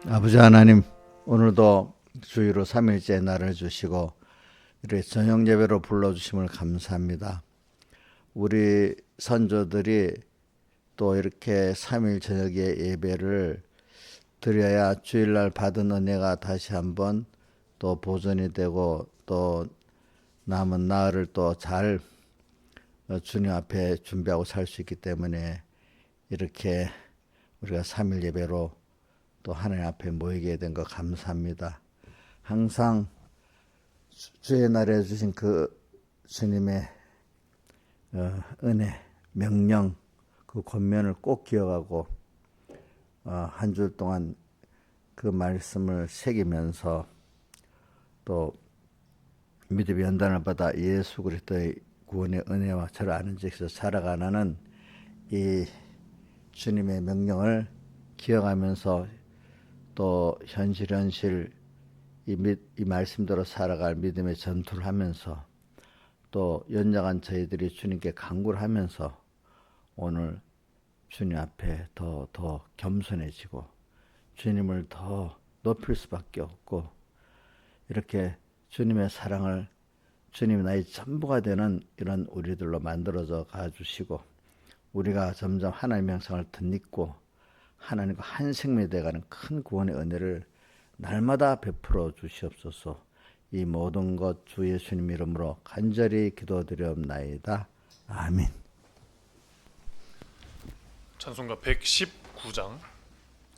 아버지 하나님, 오늘도 주의로 3일째 날을 주시고 이렇게 저녁 예배로 불러주심을 감사합니다. 우리 선조들이 또 이렇게 3일 저녁에 예배를 드려야 주일날 받은 은혜가 다시 한번 또 보존이 되고 또 남은 나흘을 또 잘 주님 앞에 준비하고 살 수 있기 때문에 이렇게 우리가 3일 예배로 또 하나님 앞에 모이게 된 거 감사합니다. 항상 주의 날에 주신 그 주님의 은혜, 명령, 그 권면을 꼭 기억하고 한 주 동안 그 말씀을 새기면서 또 믿음의 연단을 받아 예수 그리스도의 구원의 은혜와 저를 아는 지에서 살아가는 이 주님의 명령을 기억하면서 또 현실 이 말씀대로 살아갈 믿음의 전투를 하면서 또 연약한 저희들이 주님께 간구를 하면서 오늘 주님 앞에 더 겸손해지고 주님을 더 높일 수밖에 없고 이렇게 주님의 사랑을 주님이 나의 전부가 되는 이런 우리들로 만들어져 가주시고 우리가 점점 하나님의 형상을 덧입고 하나님과 한 생명이 되어가는 큰 구원의 은혜를 날마다 베풀어 주시옵소서. 이 모든 것 주 예수님 이름으로 간절히 기도드리옵나이다. 아멘. 찬송가 119장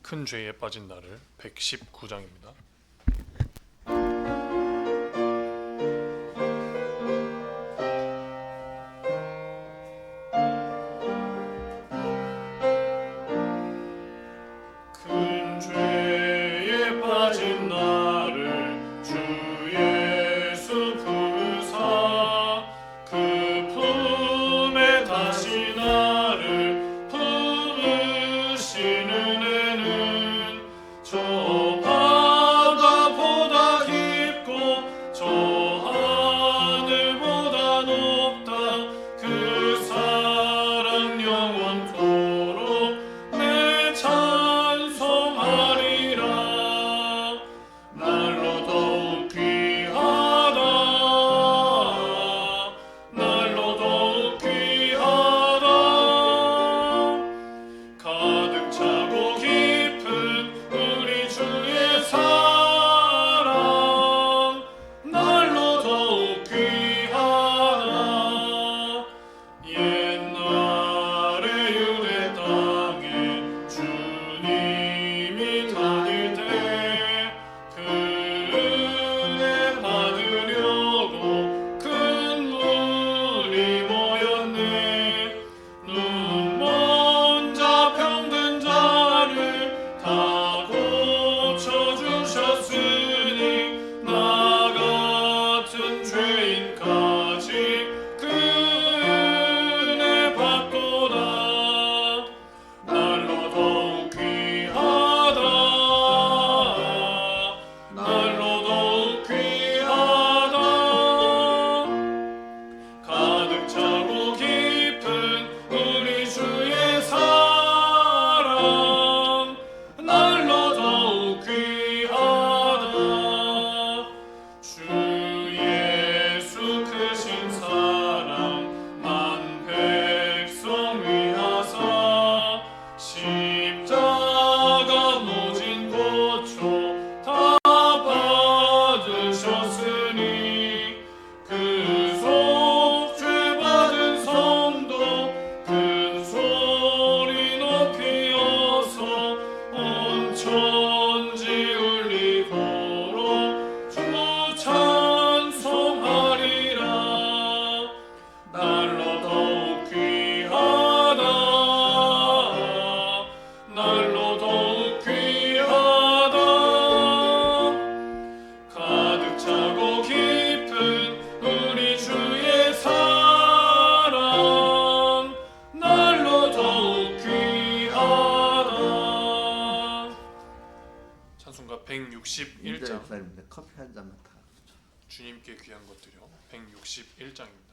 큰 죄에 빠진 나를 119장입니다. 큰 죄에 빠진 나를 주 예수 부사 그 품에 다시 나를 품으시는 은혜는 저 바다보다 깊고 저 하늘보다 높다. 그 사랑 영원토록 내 찬송하리라. 날로 더욱 귀하다. 날로 더욱 귀하다. 가득 차고 깊은 우리 주의 사랑 날로 더욱 귀하다. 옛날의 유대 땅에 주님이 다닐 때 그 은혜 받으려고 큰 물이 모였네. 눈먼 자 병든 자를 다 고쳐주셨으니 나 같은 죄인까지 그 은혜 받도다. 날로 더욱 귀하다. 날로 더욱 귀하다. 가득 차고 깊은 우리 주의 사랑 날로 더욱 귀하다. 주 예수 크신 사랑 만 백성 위하사 십자가 모진 고초 다 받으셨으니 그 속 죄받은 성도 큰 소리 높이 어서 온 천지 울리도록 주 찬송하리라. 날로 더욱 귀하다. 날로 더욱 귀하다. 가득 차고 깊은 우리 주의 사랑 날로 더욱 귀하다. 찬송가 161장 목사님인데 커피 한 잔만 타. 주님께 귀한 것들이요 161장입니다.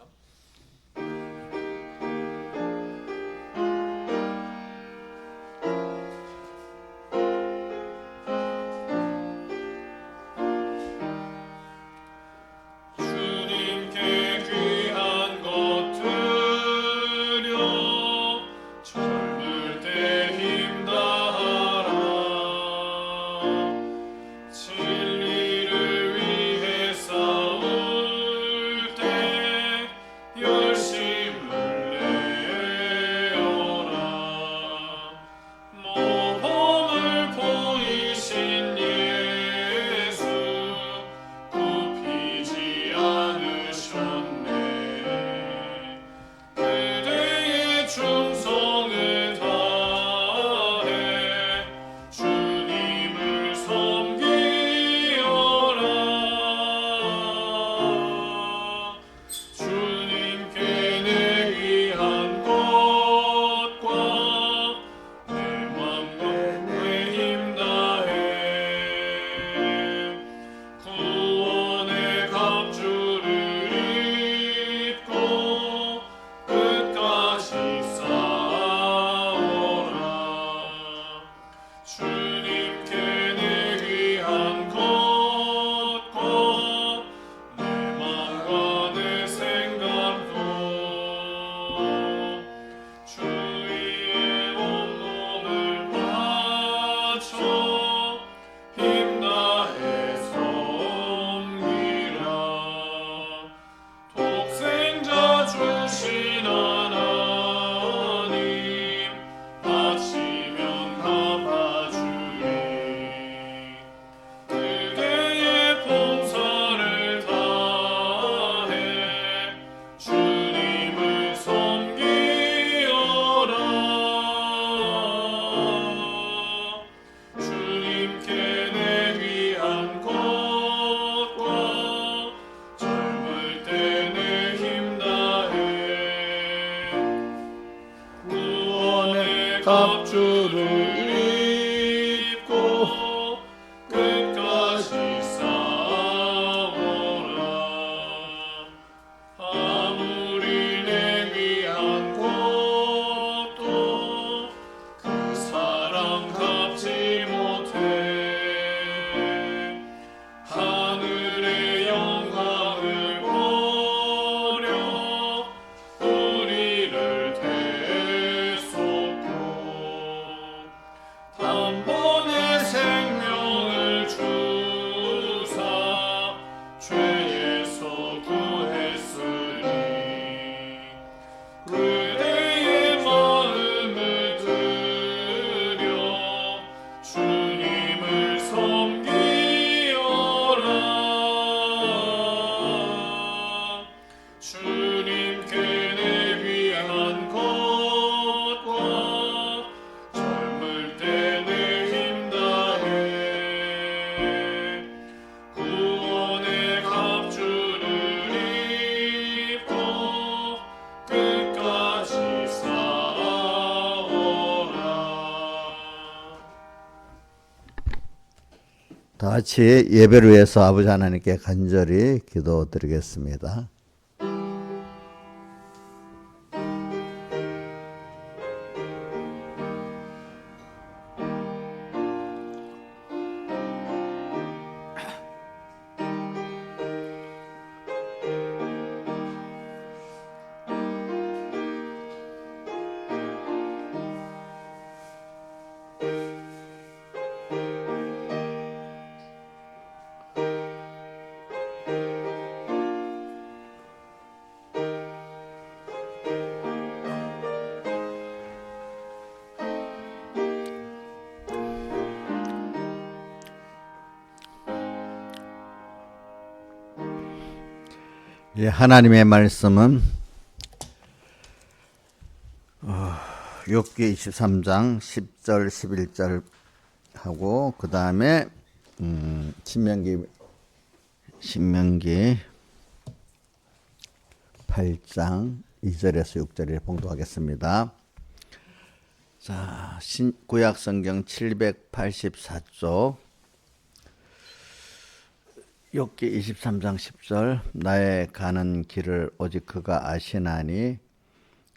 입고 끝까지 싸워라. 아무리 내 위한 것도 그 사랑 갚지 못해. 하늘의 영광을 버려 우리를 대속고 단번에 생명을 주사 죄에서 구했으니 그대의 마음을 들여 주님을 섬기어라. 주님께 내 위한 것과 젊을 때 내 힘 다해 구원의 갑주를 입고 끝까지 싸워라. 다 같이 예배를 위해서 아버지 하나님께 간절히 기도드리겠습니다. 예, 하나님의 말씀은 욥기 23장 10절 11절 하고 그 다음에 신명기 8장 2절에서 6절에 봉독하겠습니다. 자, 구약 성경 784쪽 욥기 23장 10절 나의 가는 길을 오직 그가 아시나니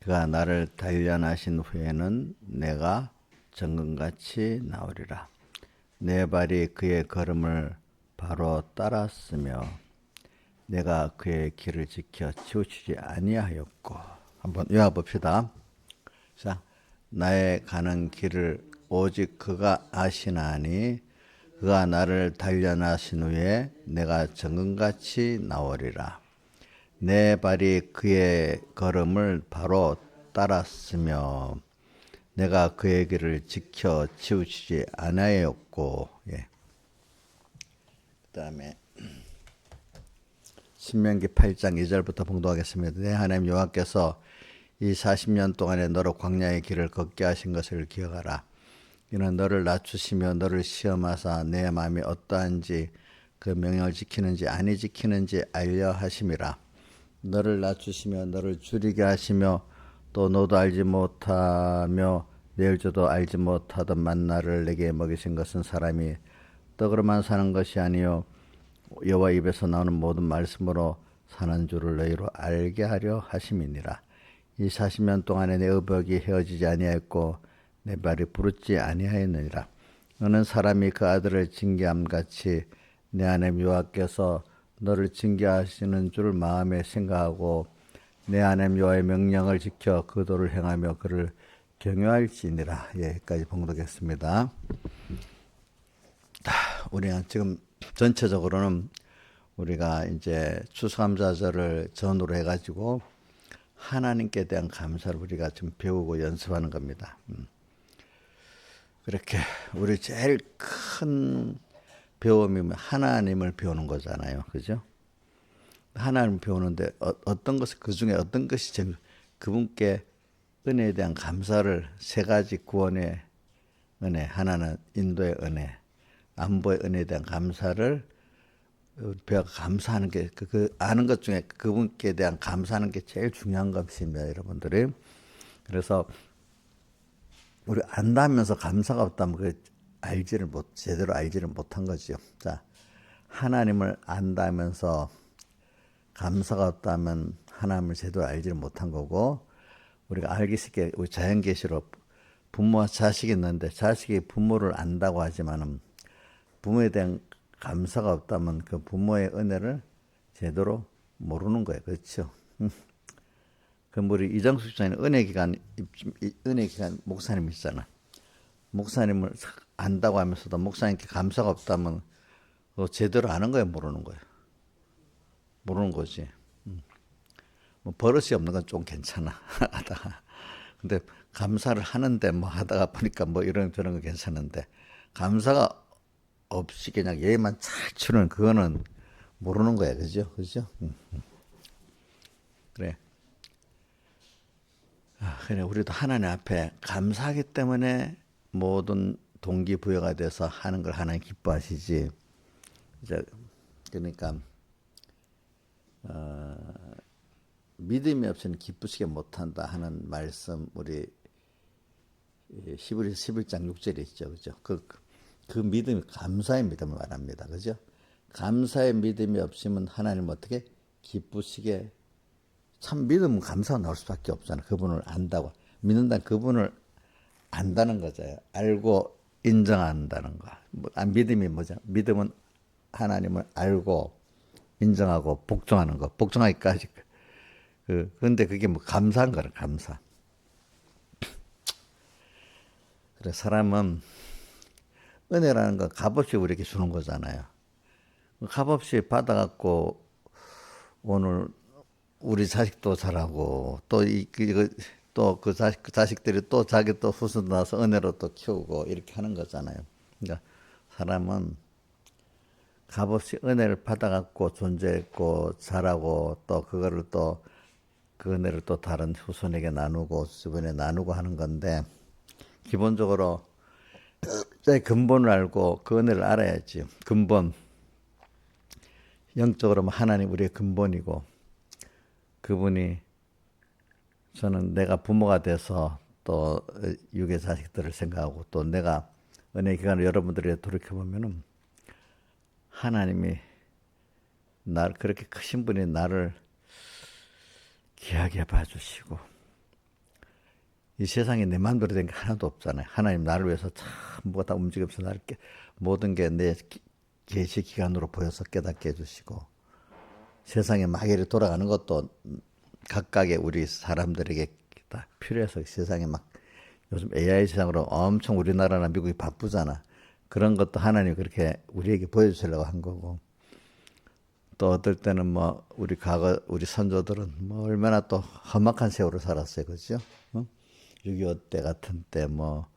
그가 나를 단련하신 후에는 내가 정금같이 나오리라. 내 발이 그의 걸음을 바로 따랐으며 내가 그의 길을 지켜 치우치지 아니하였고. 한번 외워봅시다. 자, 나의 가는 길을 오직 그가 아시나니 그가 나를 단련하신 후에 내가 정금같이 나오리라. 내 발이 그의 걸음을 바로 따랐으며 내가 그의 길을 지켜 치우치지 아니하였고. 예. 그 다음에 신명기 8장 2절부터 봉독하겠습니다. 내 하나님 여호와께서 이 40년 동안에 너로 광야의 길을 걷게 하신 것을 기억하라. 이는 너를 낮추시며 너를 시험하사 내 마음이 어떠한지 그 명령을 지키는지 아니 지키는지 알려 하심이라. 너를 낮추시며 너를 줄이게 하시며 또 너도 알지 못하며 내일조도 알지 못하던 만나를 내게 먹이신 것은 사람이 떡으로만 사는 것이 아니요 여호와 입에서 나오는 모든 말씀으로 사는 줄을 너희로 알게 하려 하심이니라. 이 40년 동안에 내 의복이 헤어지지 아니하였고 내 발이 부르지 아니하였느니라. 너는 사람이 그 아들을 징계함같이 내 하나님 여호와께서 너를 징계하시는 줄 마음에 생각하고 내 하나님 여호와의 명령을 지켜 그 도를 행하며 그를 경외할지니라. 여기까지 봉독했습니다. 우리가 지금 전체적으로는 우리가 이제 추수감사절을 전후로 해가지고 하나님께 대한 감사를 우리가 지금 배우고 연습하는 겁니다. 그렇게 우리 제일 큰 배움이 하나님을 배우는 거잖아요. 그죠? 하나님을 배우는데 어떤 것을 그 중에 어떤 것이 제일 그분께 은혜에 대한 감사를 세 가지 구원의 은혜, 하나는 인도의 은혜, 안보의 은혜에 대한 감사를 배워 감사하는 게 그 아는 것 중에 그분께 대한 감사하는 게 제일 중요한 것입니다, 여러분들이. 그래서 우리 안다면서 감사가 없다면 제대로 알지를 못한 거지요. 자, 하나님을 안다면서 감사가 없다면 하나님을 제대로 알지를 못한 거고, 우리가 알기 쉽게 우리 자연계시로 부모와 자식이 있는데 자식이 부모를 안다고 하지만은 부모에 대한 감사가 없다면 그 부모의 은혜를 제대로 모르는 거예요. 그렇죠? 그 우리 이정숙 집사님 은혜 기간 목사님 있잖아. 목사님을 안다고 하면서도 목사님께 감사가 없다면 제대로 아는 거예요, 모르는 거예요. 모르는 거지. 뭐 버릇이 없는 건 좀 괜찮아. 하다가. 근데 감사를 하는데 뭐 하다가 보니까 뭐 이런 저런 거 괜찮은데 감사가 없이 그냥 예만 잘 추는 그거는 모르는 거야. 그죠? 그죠? 그래. 그래, 우리도 하나님 앞에 감사하기 때문에 모든 동기부여가 돼서 하는 걸 하나님 기뻐하시지. 이제 그러니까 믿음이 없이는 기쁘시게 못한다 하는 말씀 우리 히브리서 11장 6절에 있죠. 그죠? 그 믿음이 감사의 믿음을 말합니다. 그죠? 감사의 믿음이 없으면 하나님 어떻게 기쁘시게 참 믿음은 감사가 나올 수밖에 없잖아. 그분을 안다고. 믿는다는 그분을 안다는 거죠. 알고 인정한다는 거. 믿음이 뭐죠? 믿음은 하나님을 알고 인정하고 복종하는 거. 복종하기까지. 그런데 그게 뭐 감사한 거라, 감사. 그래, 사람은 은혜라는 건 값없이 우리에게 주는 거잖아요. 값없이 받아갖고 오늘 우리 자식도 잘하고 또 그 자식들이 또 자기 또 후손 나서 은혜로 또 키우고 이렇게 하는 거잖아요. 그러니까 사람은 값없이 은혜를 받아갖고 존재했고 잘하고 또 그거를 또 그 은혜를 또 다른 후손에게 나누고 주변에 나누고 하는 건데 기본적으로 제 근본을 알고 그 은혜를 알아야지. 근본 영적으로 하나님 우리의 근본이고 그분이 저는 내가 부모가 돼서 또 육의 자식들을 생각하고 또 내가 은혜 기간을 여러분들이 돌이켜보면은 하나님이 날 그렇게 크신 분이 나를 귀하게 봐주시고 이 세상에 내 마음대로 된 게 하나도 없잖아요. 하나님 나를 위해서 전부가 다 움직여서 나를 모든 게 내 계시 기간으로 보여서 깨닫게 해주시고 세상에 막일이 돌아가는 것도 각각의 우리 사람들에게 다 필요해서 세상에 막 요즘 AI 세상으로 엄청 우리나라나 미국이 바쁘잖아. 그런 것도 하나님 그렇게 우리에게 보여주시려고 한 거고 또 어떨 때는 뭐 우리 우리 선조들은 뭐 얼마나 또 험악한 세월을 살았어요. 그죠? 6.25 때 같은 때 뭐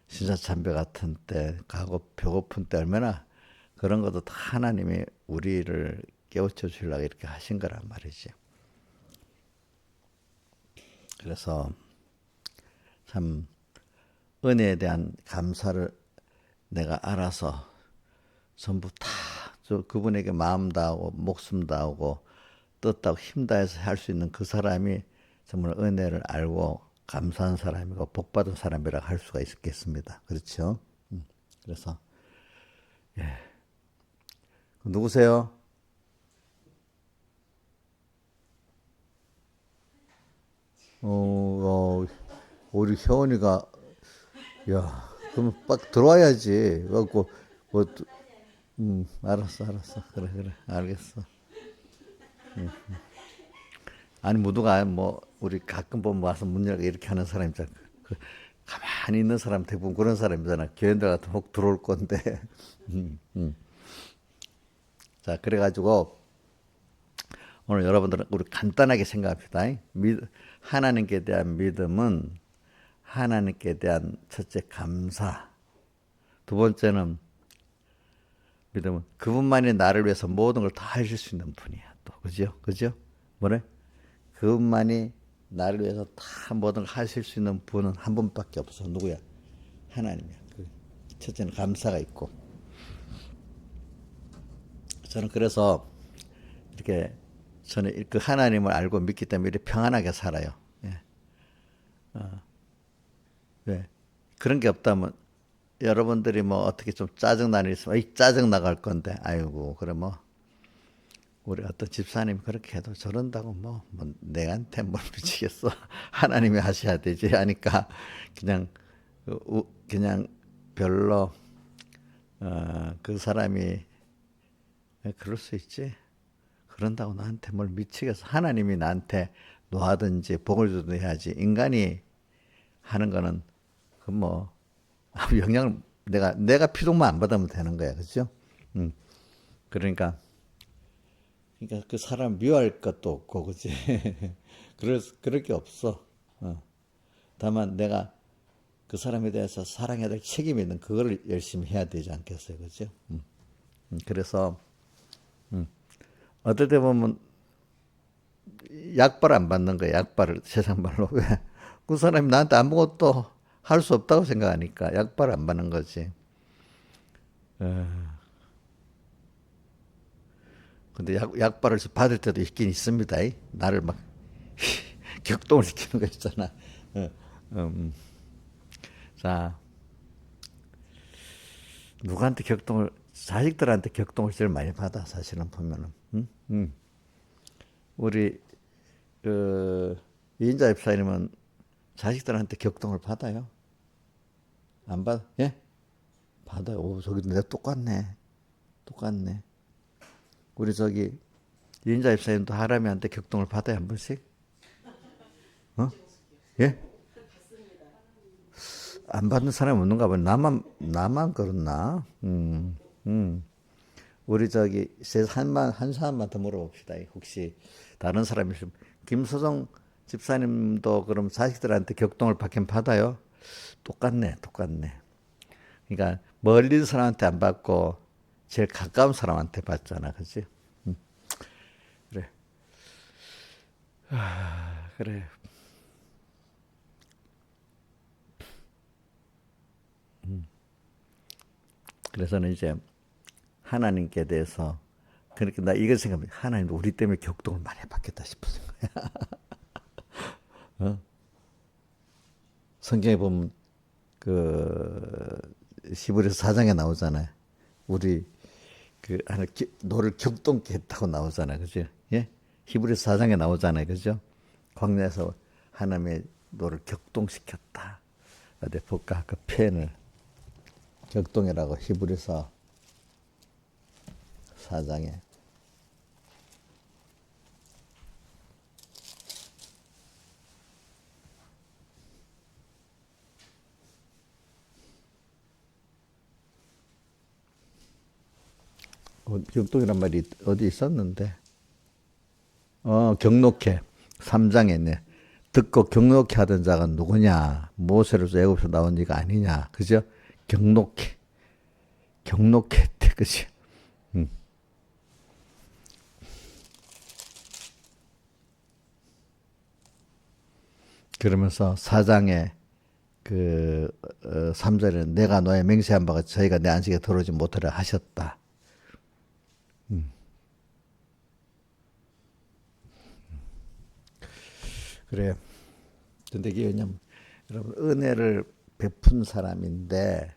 신사참배 같은 때 배고픈 때 얼마나 그런 것도 다 하나님이 우리를 깨우쳐 주려고 이렇게 하신 거란 말이지. 그래서 참 은혜에 대한 감사를 내가 알아서 전부 다 그분에게 마음 다하고 목숨 다하고 뜻 다하고 힘 다해서 할 수 있는 그 사람이 정말 은혜를 알고 감사한 사람이고 복받은 사람이라고 할 수가 있겠습니다. 그렇죠? 그래서 예. 누구세요? 우리 효원이가 야 그러면 빡 들어와야지. 그래갖고 알았어 그래 알겠어. 아니 모두가 뭐 우리 가끔 보면 와서 문 열고 이렇게 하는 사람 있잖아. 가만히 있는 사람 대부분 그런 사람이잖아. 교인들 같은 혹 들어올 건데. 자 그래가지고 오늘 여러분들은 우리 간단하게 생각합시다. 하나님께 대한 믿음은 하나님께 대한 첫째 감사. 두 번째는 믿음은 그분만이 나를 위해서 모든 걸 다 하실 수 있는 분이야. 또 그죠? 뭐래? 그분만이 나를 위해서 다 모든 걸 하실 수 있는 분은 한 분밖에 없어. 누구야? 하나님이야. 첫째는 감사가 있고. 저는 그래서 이렇게 저는 그 하나님을 알고 믿기 때문에 이렇게 평안하게 살아요. 예. 왜? 그런 게 없다면 여러분들이 뭐 어떻게 좀 짜증나는 일 있으면 이 짜증 나갈 건데 아이고 그래 뭐 우리 어떤 집사님이 그렇게 해도 저런다고 뭐 내한테 뭘 미치겠어. 하나님이 하셔야 되지 하니까 그냥 그냥 별로 그 사람이 그럴 수 있지. 그런다고 나한테 뭘 미치겠어. 하나님이 나한테 노하든지 복을 주든 해야지. 인간이 하는 거는 그 뭐 영향을 내가 피동만 안 받으면 되는 거야, 그렇죠? 그러니까 그 사람 미워할 것도 없고, 그렇지? 그럴 게 없어. 다만 내가 그 사람에 대해서 사랑해야 될 책임이 있는 그거를 열심히 해야 되지 않겠어요, 그렇죠? 그래서 어떨 때 보면 약발 안 받는 거야, 약발을 세상 말로. 왜? 그 사람이 나한테 아무것도 할 수 없다고 생각하니까 약발 안 받는 거지. 근데 약발을 받을 때도 있긴 있습니다. 나를 막 격동을 시키는 거 있잖아. 자, 누구한테 자식들한테 격동을 제일 많이 받아, 사실은 보면은. 우리, 이인자 집사님은 자식들한테 격동을 받아요? 안 받아? 예? 받아요. 오, 저기 내 똑같네. 똑같네. 우리 저기, 이인자 집사님도 하람이한테 격동을 받아요, 한 번씩? 어? 예? 안 받는 사람이 없는가 봐. 나만 그렇나? 우리 저기 한 사람만 더 물어봅시다. 혹시 다른 사람이 있으면 김소정 집사님도 그럼 자식들한테 격동을 받긴 받아요? 똑같네. 그러니까 멀리 있는 사람한테 안 받고 제일 가까운 사람한테 받잖아, 그렇지? 그래, 그래. 그래서는 이제 하나님께 대해서 그렇게 나 이걸 생각해. 하나님도 우리 때문에 격동을 많이 받겠다 싶어서 거야. 성경에 보면 그 히브리서 4장에 나오잖아요. 우리 그 하나 너를 격동케 했다고 나오잖아요, 그죠? 예? 히브리서 4장에 나오잖아요, 그죠? 광야에서 하나님의 너를 격동시켰다. 어디 볼까? 그 표현을 격동이라고 히브리서 4장에 격동이란 말이 어디 있었는데 경록해 3장에 있네. 듣고 경록해 하던 자가 누구냐? 모세로서 애굽에서 나온 이가 아니냐? 그죠? 경록해 했대, 그지? 그러면서 4장에 그 3절에는 내가 너의 맹세한 바가 저희가 내 안식에 들어오지 못하려 하셨다. 그래. 근데 이게 왜냐면 여러분 은혜를 베푼 사람인데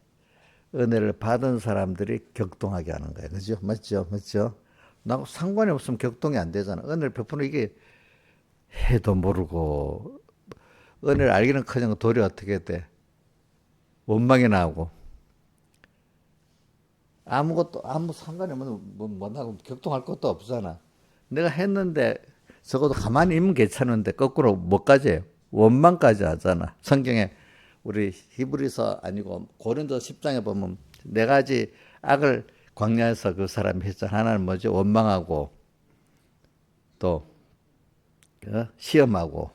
은혜를 받은 사람들이 격동하게 하는 거예요. 그죠? 맞죠? 나 상관이 없으면 격동이 안 되잖아. 은혜를 베푸는 이게 해도 모르고 은혜를 알기는커녕 도리 어떻게 돼? 원망이 나오고 아무 상관이 없는 뭐 나하고 격동할 것도 없잖아. 내가 했는데 적어도 가만히 있으면 괜찮은데 거꾸로 뭐까지 해요? 원망까지 하잖아. 성경에 우리 히브리서 아니고 고린도 10장에 보면 네 가지 악을 광야에서 그 사람이 했잖아. 하나는 뭐지? 원망하고 또 시험하고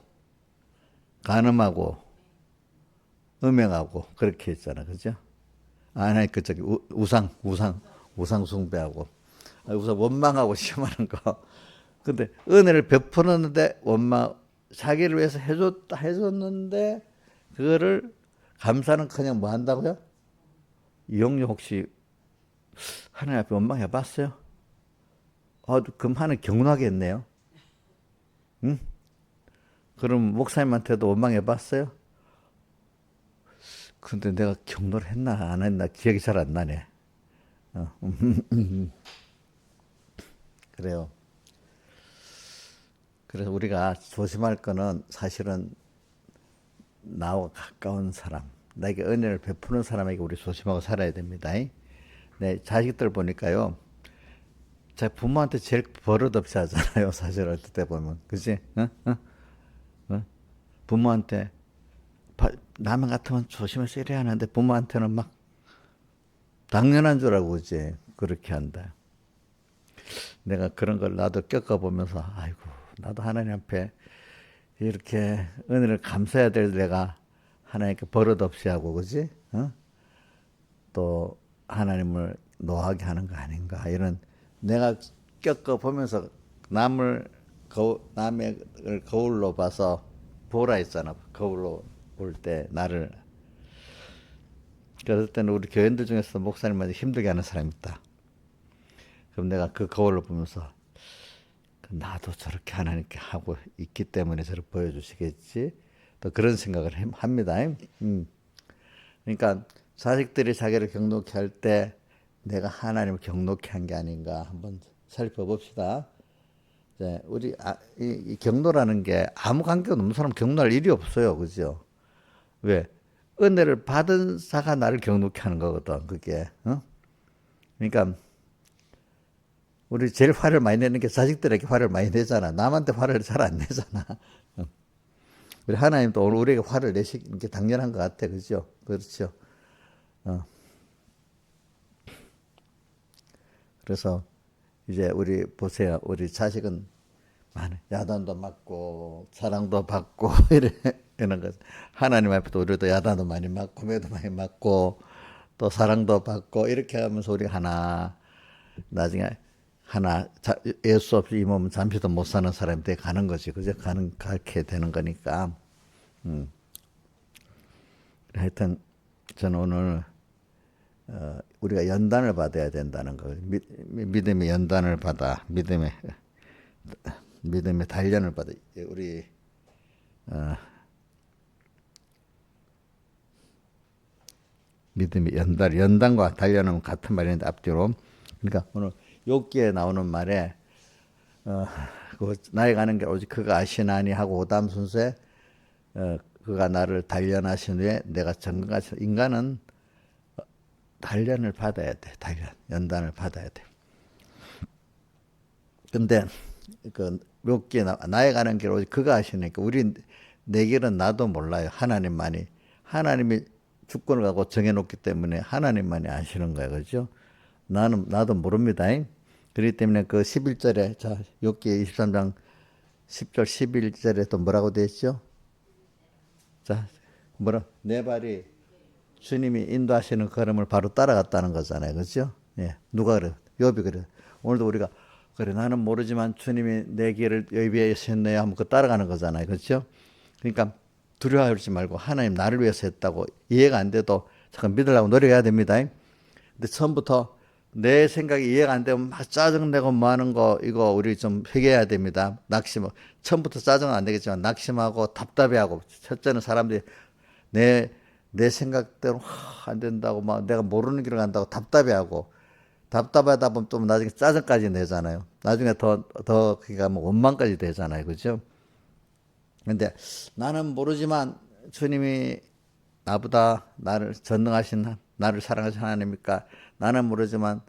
간음하고 음행하고 그렇게 했잖아. 그죠? 아니 그 저기 우상 숭배하고 우선 원망하고 시험하는 거. 근데 은혜를 베푸는데 자기를 위해서 해줬는데 그거를 감사는커녕 뭐 한다고요? 이용료 혹시 하나님 앞에 원망해 봤어요? 그럼 하나님 경운하겠네요. 응? 그럼 목사님한테도 원망해 봤어요? 근데 내가 경로를 했나 안 했나 기억이 잘 안 나네. 그래요. 그래서 우리가 조심할 거는 사실은 나와 가까운 사람, 나에게 은혜를 베푸는 사람에게 우리 조심하고 살아야 됩니다. 내 자식들 보니까요, 제 부모한테 제일 버릇없이 하잖아요. 사실 어떨 때 보면, 그지? 어? 어? 어? 부모한테 남의 같으면 조심해서 이래야 하는데 부모한테는 막 당연한 줄 알고 이제 그렇게 한다. 내가 그런 걸 나도 겪어보면서 아이고 나도 하나님 앞에 이렇게 은혜를 감사해야 될 내가 하나님께 버릇없이 하고 그지? 어? 또 하나님을 노하게 하는 거 아닌가 이런 내가 겪어보면서 남의 거울로 봐서 보라 했잖아. 거울로 볼 때 나를 그럴 때는 우리 교인들 중에서 목사님한테 힘들게 하는 사람이 있다. 그럼 내가 그 거울을 보면서 나도 저렇게 하나님께 하고 있기 때문에 저를 보여주시겠지. 또 그런 생각을 합니다. 그러니까 자식들이 자기를 경록케 할 때 내가 하나님을 경록케 한 게 아닌가 한번 살펴봅시다. 이제 우리 이 경로라는 게 아무 관계가 없는 사람 경로할 일이 없어요. 그죠? 왜? 은혜를 받은 자가 나를 경록케 하는 거거든. 그게. 그러니까 우리 제일 화를 많이 내는 게 자식들에게 화를 많이 내잖아. 남한테 화를 잘 안 내잖아. 우리 하나님도 오늘 우리에게 화를 내시는 게 당연한 것 같아. 그죠? 그렇죠. 그래서 이제 우리 보세요. 우리 자식은 많은 야단도 맞고 사랑도 받고 이런 것. 하나님 앞에도 우리도 야단도 많이 맞고 매도 많이 맞고 또 사랑도 받고 이렇게 하면서 우리 하나 나중에 하나 예수 없이 이 몸은 잠시도 못 사는 사람이 돼 가는 거지. 그죠? 그렇게 되는 거니까. 하여튼 저는 오늘 우리가 연단을 받아야 된다는 거. 믿음의 연단을 받아. 믿음의 단련을 받아. 우리 믿음의 연단과 단련은 같은 말인데 앞뒤로. 그러니까 오늘 욥기에 나오는 말에 나에 가는 게 오직 그가 아시나니 하고 오다음 순서에 그가 나를 단련하신 후에 내가 정건하신 인간은 단련을 받아야 돼. 연단을 받아야 돼. 근데 그 욥기에 나에 가는 길 오직 그가 아시니까 내 길은 나도 몰라요. 하나님이 주권을 갖고 정해놓기 때문에 하나님만이 아시는 거예요. 그렇죠? 나도 모릅니다. 그렇기 때문에 그 11절에 자 욥기 23장 10절 11절에 또 뭐라고 되어 있죠? 자 내 발이 주님이 인도하시는 걸음을 바로 따라갔다는 거잖아요. 그렇죠? 예. 누가 그래? 욥이 그래. 오늘도 우리가 그래 나는 모르지만 주님이 내 길을 예비하셨네요 하면 그 따라가는 거잖아요. 그렇죠? 그러니까 두려워하지 말고 하나님 나를 위해서 했다고 이해가 안 돼도 잠깐 믿으려고 노력해야 됩니다. 근데 처음부터 내 생각이 이해가 안 되면 막 짜증내고 뭐 하는 거 이거 우리 좀 회개해야 됩니다. 처음부터 짜증은 안 되겠지만 낙심하고 답답해하고 첫째는 사람들이 내 생각대로 안 된다고 막 내가 모르는 길을 간다고 답답하다 보면 또 나중에 짜증까지 내잖아요. 나중에 더 그러니까 뭐 원망까지 되잖아요. 그죠? 근데 나는 모르지만 주님이 나보다 나를 전능하신 나를 사랑하신 하나님이니까 나는 모르지만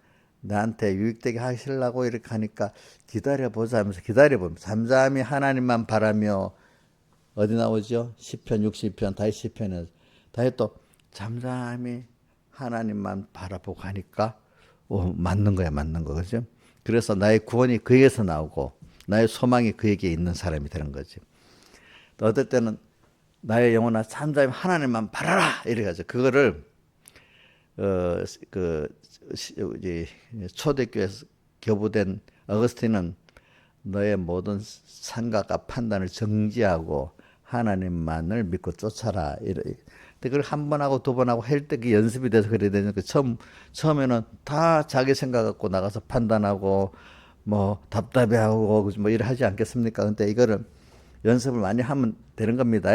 나한테 유익되게 하시려고 이렇게 하니까 기다려보자 하면서 기다려보면 잠잠히 하나님만 바라며 어디 나오죠? 시편 60편 다윗 시편에 다윗 또 잠잠히 하나님만 바라보고 하니까 맞는 거야 맞는 거 그죠? 그래서 나의 구원이 그에게서 나오고 나의 소망이 그에게 있는 사람이 되는 거지. 또 어떨 때는 나의 영혼아 잠잠히 하나님만 바라라 이래가지고 그거를 초대교회에서 교부된 어거스틴은 너의 모든 생각과 판단을 정지하고 하나님만을 믿고 쫓아라. 근데 그걸 한 번 하고 두 번 하고 할 때 그 연습이 돼서 그래야 되니까 처음에는 다 자기 생각 갖고 나가서 판단하고 뭐 답답해하고 뭐 이래 하지 않겠습니까? 근데 이거를 연습을 많이 하면 되는 겁니다.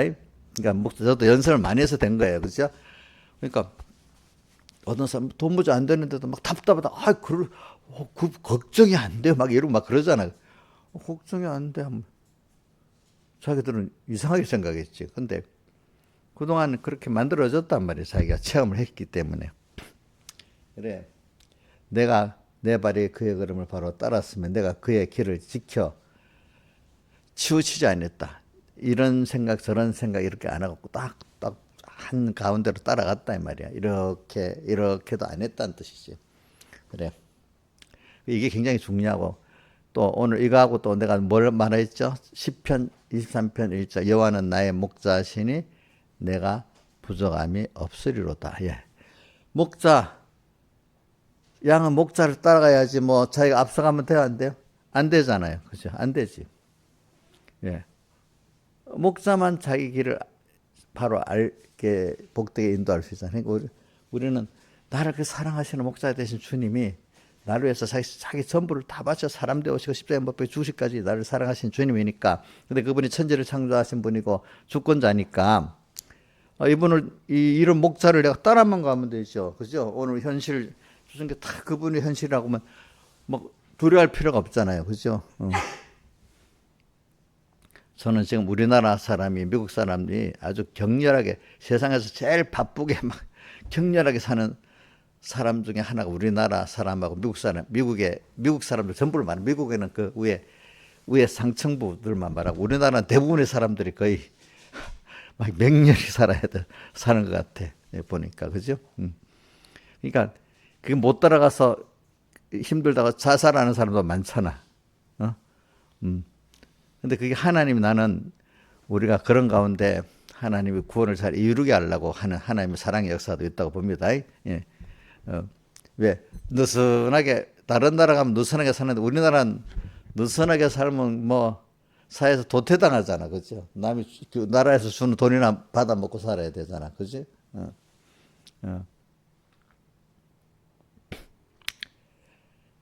그러니까 저도 연습을 많이 해서 된 거예요. 그죠? 그러니까 어떤 사람 돈 모자 안 되는데도 막 답답하다. 그 걱정이 안 돼요. 막 이러고 막 그러잖아요. 걱정이 안 돼. 하면 자기들은 이상하게 생각했지. 근데 그동안 그렇게 만들어졌단 말이에요. 자기가 체험을 했기 때문에. 그래. 내가 내 발이 그의 걸음을 바로 따랐으면 내가 그의 길을 지켜 치우치지 않았다. 이런 생각 저런 생각 이렇게 안 하고 딱 한 가운데로 따라갔다 이 말이야. 이렇게도 안 했다는 뜻이지. 그래. 이게 굉장히 중요하고 또 오늘 이거하고 또 내가 뭘 말했죠? 시편 23편 1절 여호와는 나의 목자시니 내가 부족함이 없으리로다. 예. 목자 양은 목자를 따라가야지 뭐 자기가 앞서가면 돼요 안 돼요? 안 되잖아요. 그죠? 안 되지. 예. 목자만 자기 길을 바로 알게 복되게 인도할 수 있잖아요. 그러니까 우리는 나를 그 사랑하시는 목자 되신 주님이 나를 위해서 자기 전부를 다 바쳐 사람 되오시고 십자가에 못 박혀 죽으시까지 나를 사랑하신 주님이니까. 근데 그분이 천지를 창조하신 분이고 주권자니까 이분을 이런 목자를 내가 따라만 가면 되죠. 그죠? 오늘 현실 주신 게 다 그분의 현실이라고 하면 뭐 두려워할 필요가 없잖아요. 그죠? 저는 지금 우리나라 사람이 미국 사람이 아주 격렬하게 세상에서 제일 바쁘게 막 격렬하게 사는 사람 중에 하나가 우리나라 사람하고 미국 사람들 전부를 말해. 미국에는 그 위에 상층부들만 말하고 우리나라는 대부분의 사람들이 거의 막 맹렬히 사는 것 같아. 보니까 그죠? 그러니까 그게 못 따라가서 힘들다가 자살하는 사람도 많잖아. 근데 그게 하나님이 나는 우리가 그런 가운데 하나님이 구원을 잘 이루게 하려고 하는 하나님의 사랑의 역사도 있다고 봅니다. 예. 왜 느슨하게 다른 나라 가면 느슨하게 사는데 우리나라는 느슨하게 살면 뭐 사회에서 도태당하잖아, 그죠? 남이 그 나라에서 주는 돈이나 받아 먹고 살아야 되잖아, 그지?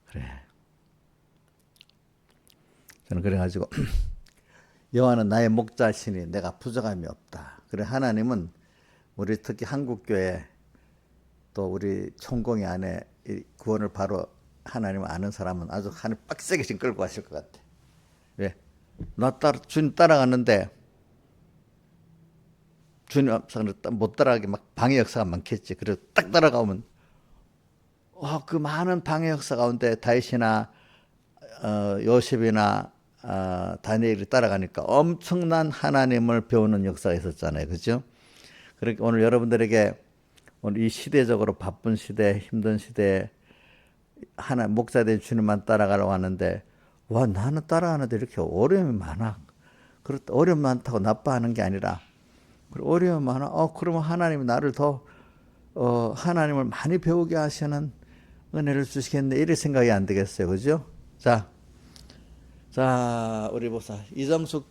그래. 저는 그래가지고 여호와는 나의 목자시니 내가 부족함이 없다. 그래 하나님은 우리 특히 한국교회 또 우리 총공회 안에 이 구원을 바로 하나님을 아는 사람은 아주 하나님 빡세게 지금 끌고 가실 것 같아. 왜? 주님 따라갔는데 주님 앞서는 못 따라가게 막 방해 역사가 많겠지. 그래서 딱 따라가면 그 많은 방해 역사 가운데 다윗이나 요셉이나 다니엘이 따라가니까 엄청난 하나님을 배우는 역사가 있었잖아요. 그죠? 그렇게 오늘 여러분들에게 오늘 이 시대적으로 바쁜 시대, 힘든 시대에 목자 된 주님만 따라가려고 하는데 나는 따라가는데 이렇게 어려움이 많아. 어려움 많다고 나빠하는 게 아니라 어려움이 많아. 그러면 하나님이 나를 더 하나님을 많이 배우게 하시는 은혜를 주시겠네. 이런 생각이 안 되겠어요. 그죠? 자, 우리 보사 이정숙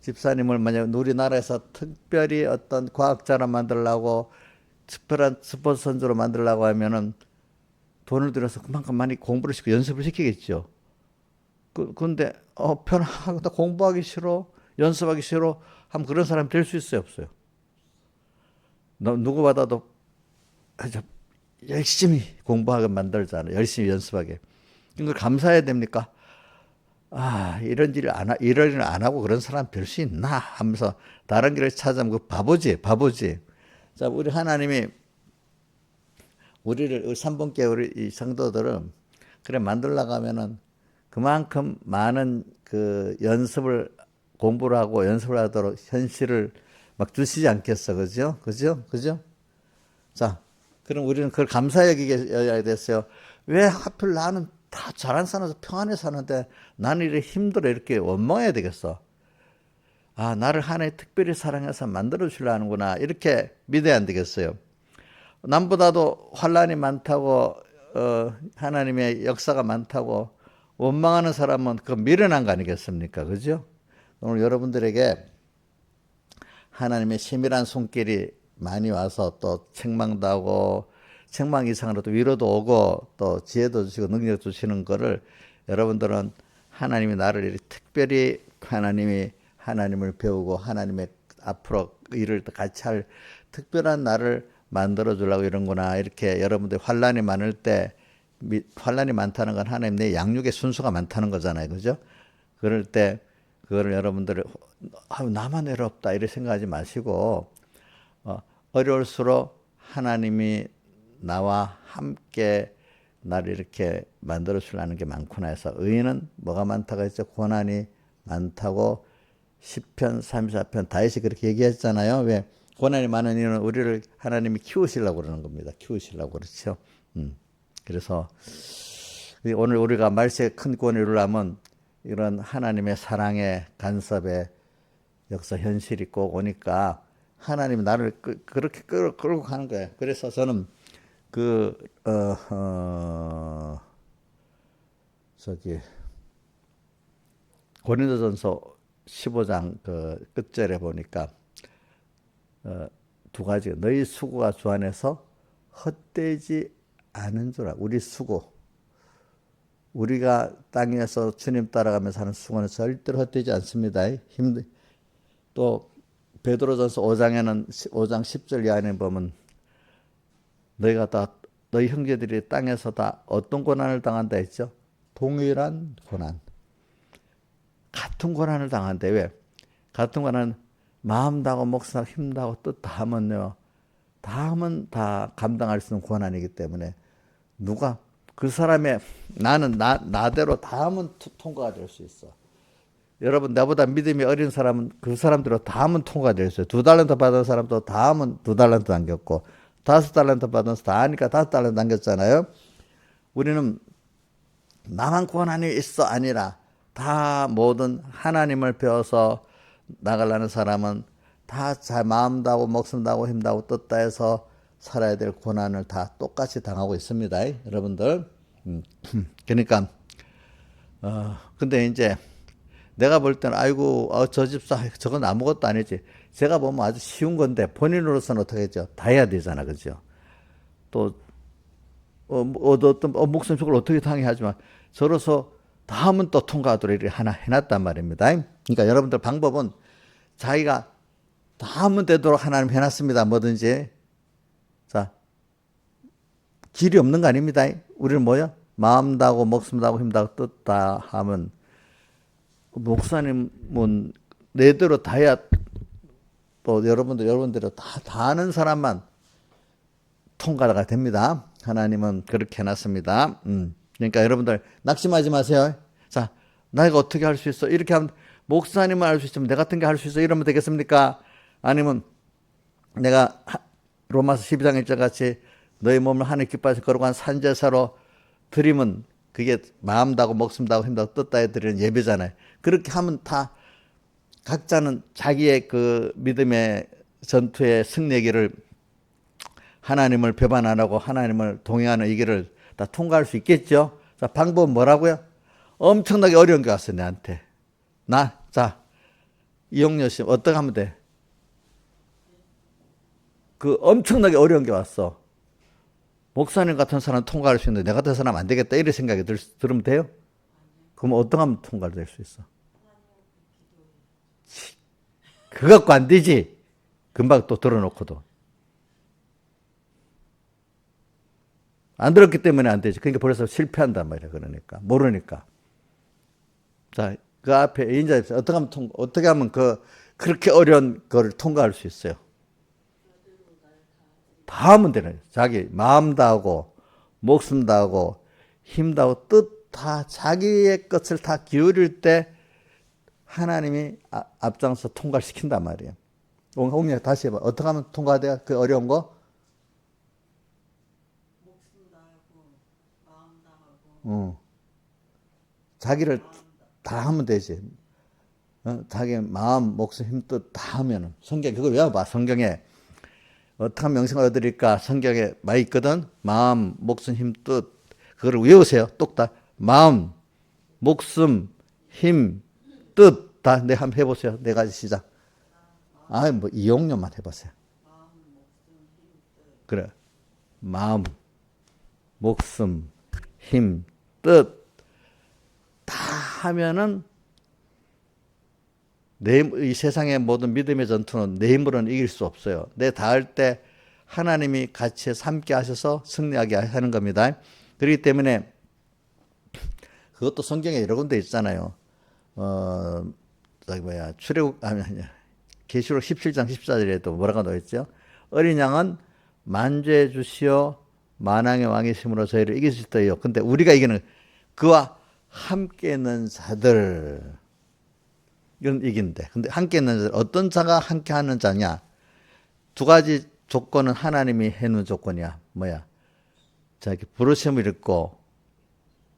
집사님을 만약 우리나라에서 특별히 어떤 과학자로 만들려고 특별한 스포츠 선수로 만들려고 하면은 돈을 들여서 그만큼 많이 공부를 시키고 연습을 시키겠죠. 근데 편하고 나 공부하기 싫어, 연습하기 싫어 하면 그런 사람 될 수 있어요, 없어요? 누구 받아도 열심히 공부하게 만들잖아요. 열심히 연습하게. 이걸 감사해야 됩니까? 이런 일을 안 하고 그런 사람 될 수 있나 하면서 다른 길을 찾아면 그 바보지. 자, 우리 하나님이 우리 3분께 우리 이 성도들을 그래 만들려고 하면은 그만큼 많은 그 공부를 하고 연습을 하도록 현실을 막 주시지 않겠어. 그죠? 자, 그럼 우리는 그걸 감사 여기게 됐어요. 왜 하필 나는 다 잘한 사람에서 평안에 사는데 나는 이렇게 힘들어 이렇게 원망해야 되겠어. 나를 하나님 특별히 사랑해서 만들어 주려는구나 이렇게 믿어야 안 되겠어요. 남보다도 환란이 많다고 하나님의 역사가 많다고 원망하는 사람은 그거 미련한 거 아니겠습니까? 그죠? 오늘 여러분들에게 하나님의 세밀한 손길이 많이 와서 또 책망도 하고 책망 이상으로 또 위로도 오고 또 지혜도 주시고 능력 주시는 거를 여러분들은 하나님이 나를 이렇게 특별히 하나님을 배우고 하나님의 앞으로 일을 같이 할 특별한 나를 만들어 주려고 이런구나. 이렇게 여러분들 환란이 많을 때 환란이 많다는 건 하나님 내 양육의 순수가 많다는 거잖아요. 그죠? 그럴 때 그거를 여러분들 나만 외롭다 이렇게 생각하지 마시고 어려울수록 하나님이 나와 함께 나를 이렇게 만들어 주려는 게 많구나 해서 의인은 뭐가 많다고 했죠? 고난이 많다고 시편 34편 다윗이 그렇게 얘기했잖아요. 왜? 고난이 많은 이유는 우리를 하나님이 키우시려고 그러는 겁니다. 키우시려고 그렇죠. 그래서 오늘 우리가 말세에 큰 구원을 이루려면 이런 하나님의 사랑의 간섭의 역사 현실이 꼭 오니까 하나님이 나를 그렇게 끌고 가는 거예요. 그래서 저는 고린도전서 15장 그 끝절에 보니까 두 가지 너희 수고가 주 안에서 헛되지 않은 줄 알아. 우리 수고 우리가 땅에서 주님 따라가면서 하는 수고는 절대로 헛되지 않습니다. 또 베드로전서 5장에는 5장 10절 이하에 보면 너희 형제들이 땅에서 다 어떤 고난을 당한다 했죠? 동일한 고난. 같은 고난을 당한대. 왜? 같은 고난은 마음 다하고 목숨 다하고 힘 다하고 뜻 다하면요. 다하면 다 감당할 수 있는 고난이기 때문에 누가 그 사람의 나는 나대로 다하면 통과가 될 수 있어. 여러분 나보다 믿음이 어린 사람은 그 사람대로 다하면 통과가 될 수 있어요. 2달란트 받은 사람도 다하면 2달란트 남겼고 5달란트 받은 사람 다 하니까 5달란트 남겼잖아요. 우리는 나만 고난이 있어 아니라 다 모든 하나님을 배워서 나가려는 사람은 다 잘 마음 다하고 목숨 다하고 힘 다하고 뜻 다해서 살아야 될 고난을 다 똑같이 당하고 있습니다. 여러분들. 그러니까 근데 이제 내가 볼 때는 아이고 저 집사 저건 아무것도 아니지. 제가 보면 아주 쉬운 건데 본인으로서는 어떻게 했죠? 다 해야 되잖아. 그죠? 또 어떤 목숨 죽을 어떻게 당해하지만 저로서 다 하면 또 통과하도록 이렇게 하나 해놨단 말입니다. 그러니까 여러분들 방법은 자기가 다 하면 되도록 하나님 해놨습니다. 뭐든지. 자, 길이 없는 거 아닙니다. 우리는 뭐야? 마음 다하고 목숨 다하고 힘 다하고 뜻 다 하면 목사님은 내대로 다 해야 또 여러분들이 다 하는 사람만 통과가 됩니다. 하나님은 그렇게 해놨습니다. 그러니까 여러분들 낙심하지 마세요. 자, 내가 어떻게 할 수 있어? 이렇게 하면 목사님은 할 수 있으면 내 같은 게 할 수 있어. 이러면 되겠습니까? 아니면 내가 로마서 12장 1절 같이 너희 몸을 하늘 기뻐하시 거룩한 산제사로 드리면 그게 마음 다고 목숨 다고 힘 다고 뜻 다해 드리는 예배잖아요. 그렇게 하면 다 각자는 자기의 그 믿음의 전투의 승리의 길을 하나님을 배반 안 하고 하나님을 동행하는 이 길을 다 통과할 수 있겠죠. 자, 방법은 뭐라고요? 엄청나게 어려운 게 왔어요, 내한테. 자, 이용녀 씨, 어떻게 하면 돼? 그 엄청나게 어려운 게 왔어. 목사님 같은 사람 통과할 수 있는데 내 같은 사람 안 되겠다. 이런 생각이 들으면 돼요? 그럼 어떻게 하면 통과될 수 있어? 그거 갖고 안 되지. 금방 또 들어놓고도. 안 들었기 때문에 안 되지. 그러니까 벌써 실패한단 말이야. 그러니까. 모르니까. 자, 그 앞에 인자 어떻게 하면 그렇게 어려운 거를 통과할 수 있어요? 다 하면 되는 거예요. 자기 마음 다하고 목숨 다하고 힘 다하고 뜻 다 자기의 것을 다 기울일 때 하나님이 앞장서 통과시킨단 말이에요. 옹이 다시 해봐. 어떻게 하면 통과돼요? 그 어려운 거? 목숨 다하고 마음 다하고 자기를 다 하면 되지. 자기 마음, 목숨, 힘, 뜻 다 하면은 성경 그걸 외워봐. 성경에 어떻게 하면 명성을 얻으릴까? 성경에 많이 있거든. 마음, 목숨, 힘, 뜻 그거를 외우세요. 똑딱 마음, 목숨, 힘, 뜻 다 네 한번 해보세요. 네 가지 시작. 뭐 이용료만 해보세요. 그래. 마음, 목숨, 힘, 뜻 다 하면은 이 세상의 모든 믿음의 전투는 내 힘으로는 이길 수 없어요. 내 다 할 때 하나님이 같이 함께 하셔서 승리하게 하는 겁니다. 그렇기 때문에 그것도 성경에 여러 군데 있잖아요. 출애굽 계시록 17장 14절에도 뭐라고 나와 있죠? 어린 양은 만죄해 주시어 만왕의 왕이심으로 저희를 이길 수 있어요. 근데 우리가 이기는 그와 함께 있는 자들 이건 이긴대. 근데 함께 있는 자들 어떤 자가 함께 하는 자냐? 두 가지 조건은 하나님이 해놓은 조건이야. 뭐야? 자기 부르심을 읽고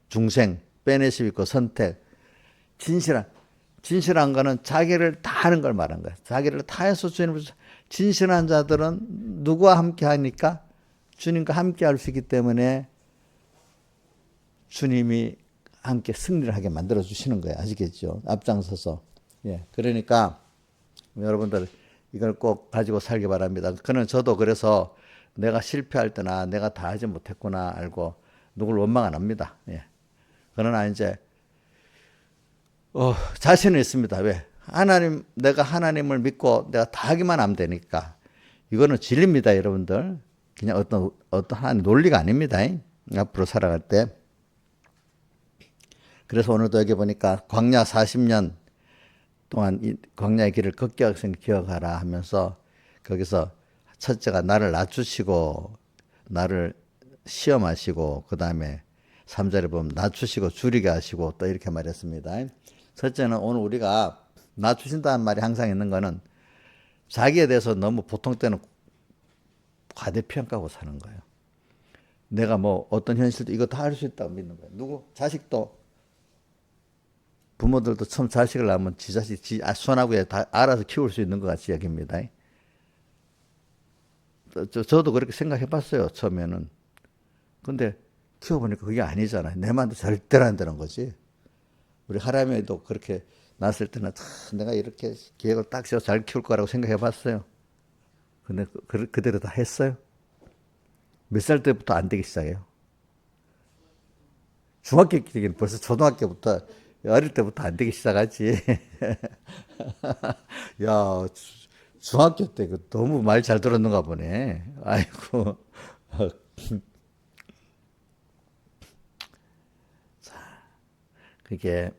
중생 빼내심 있고 선택 진실한 거는 자기를 다하는 걸 말한 거야. 자기를 다해서 주님을 진실한 자들은 누구와 함께 하니까 주님과 함께 할 수 있기 때문에 주님이 함께 승리를 하게 만들어 주시는 거예요. 아시겠죠? 앞장서서. 예. 그러니까 여러분들 이걸 꼭 가지고 살기 바랍니다. 그는 저도 그래서 내가 실패할 때나 내가 다 하지 못했구나 알고 누굴 원망 안 합니다. 예. 그러나 이제 자신은 있습니다. 왜? 내가 하나님을 믿고 내가 다 하기만 하면 되니까. 이거는 진리입니다, 여러분들. 그냥 어떤 하나님 논리가 아닙니다. 앞으로 살아갈 때. 그래서 오늘도 여기 보니까 광야 40년 동안 이 광야의 길을 걷게 하신 기억하라 하면서 거기서 첫째가 나를 낮추시고 나를 시험하시고 그 다음에 3절에 보면 낮추시고 줄이게 하시고 또 이렇게 말했습니다. 첫째는 오늘 우리가 낮추신다는 말이 항상 있는 거는 자기에 대해서 너무 보통 때는 과대평가하고 사는 거예요. 내가 뭐 어떤 현실도 이거 다 할 수 있다고 믿는 거예요. 자식도 부모들도 처음 자식을 낳으면 지 자식 손아귀에 다 알아서 키울 수 있는 것 같이 여깁니다. 저도 그렇게 생각해 봤어요, 처음에는. 근데 키워보니까 그게 아니잖아요. 내 마음도 절대로 안 되는 거지. 우리 하람이도 그렇게 낳았을 때는 내가 이렇게 계획을 딱 세워서 잘 키울 거라고 생각해 봤어요. 근데 그대로 다 했어요. 몇 살 때부터 안 되기 시작해요. 중학교 때는 벌써 초등학교부터 어릴 때부터 안 되기 시작하지. 야, 중학교 때 너무 말 잘 들었는가 보네. 아이고. 그게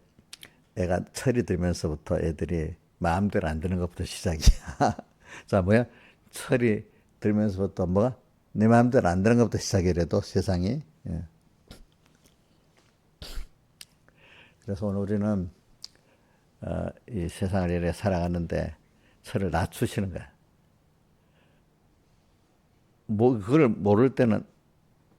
애가 철이 들면서부터 애들이 마음대로 안 되는 것부터 시작이야. 자, 뭐야? 철이 들면서부터 뭐가? 내 마음대로 안 되는 것부터 시작이래도 세상이. 예. 그래서 오늘 우리는 이 세상을 이렇게 살아가는데 철을 낮추시는 거야. 그걸 모를 때는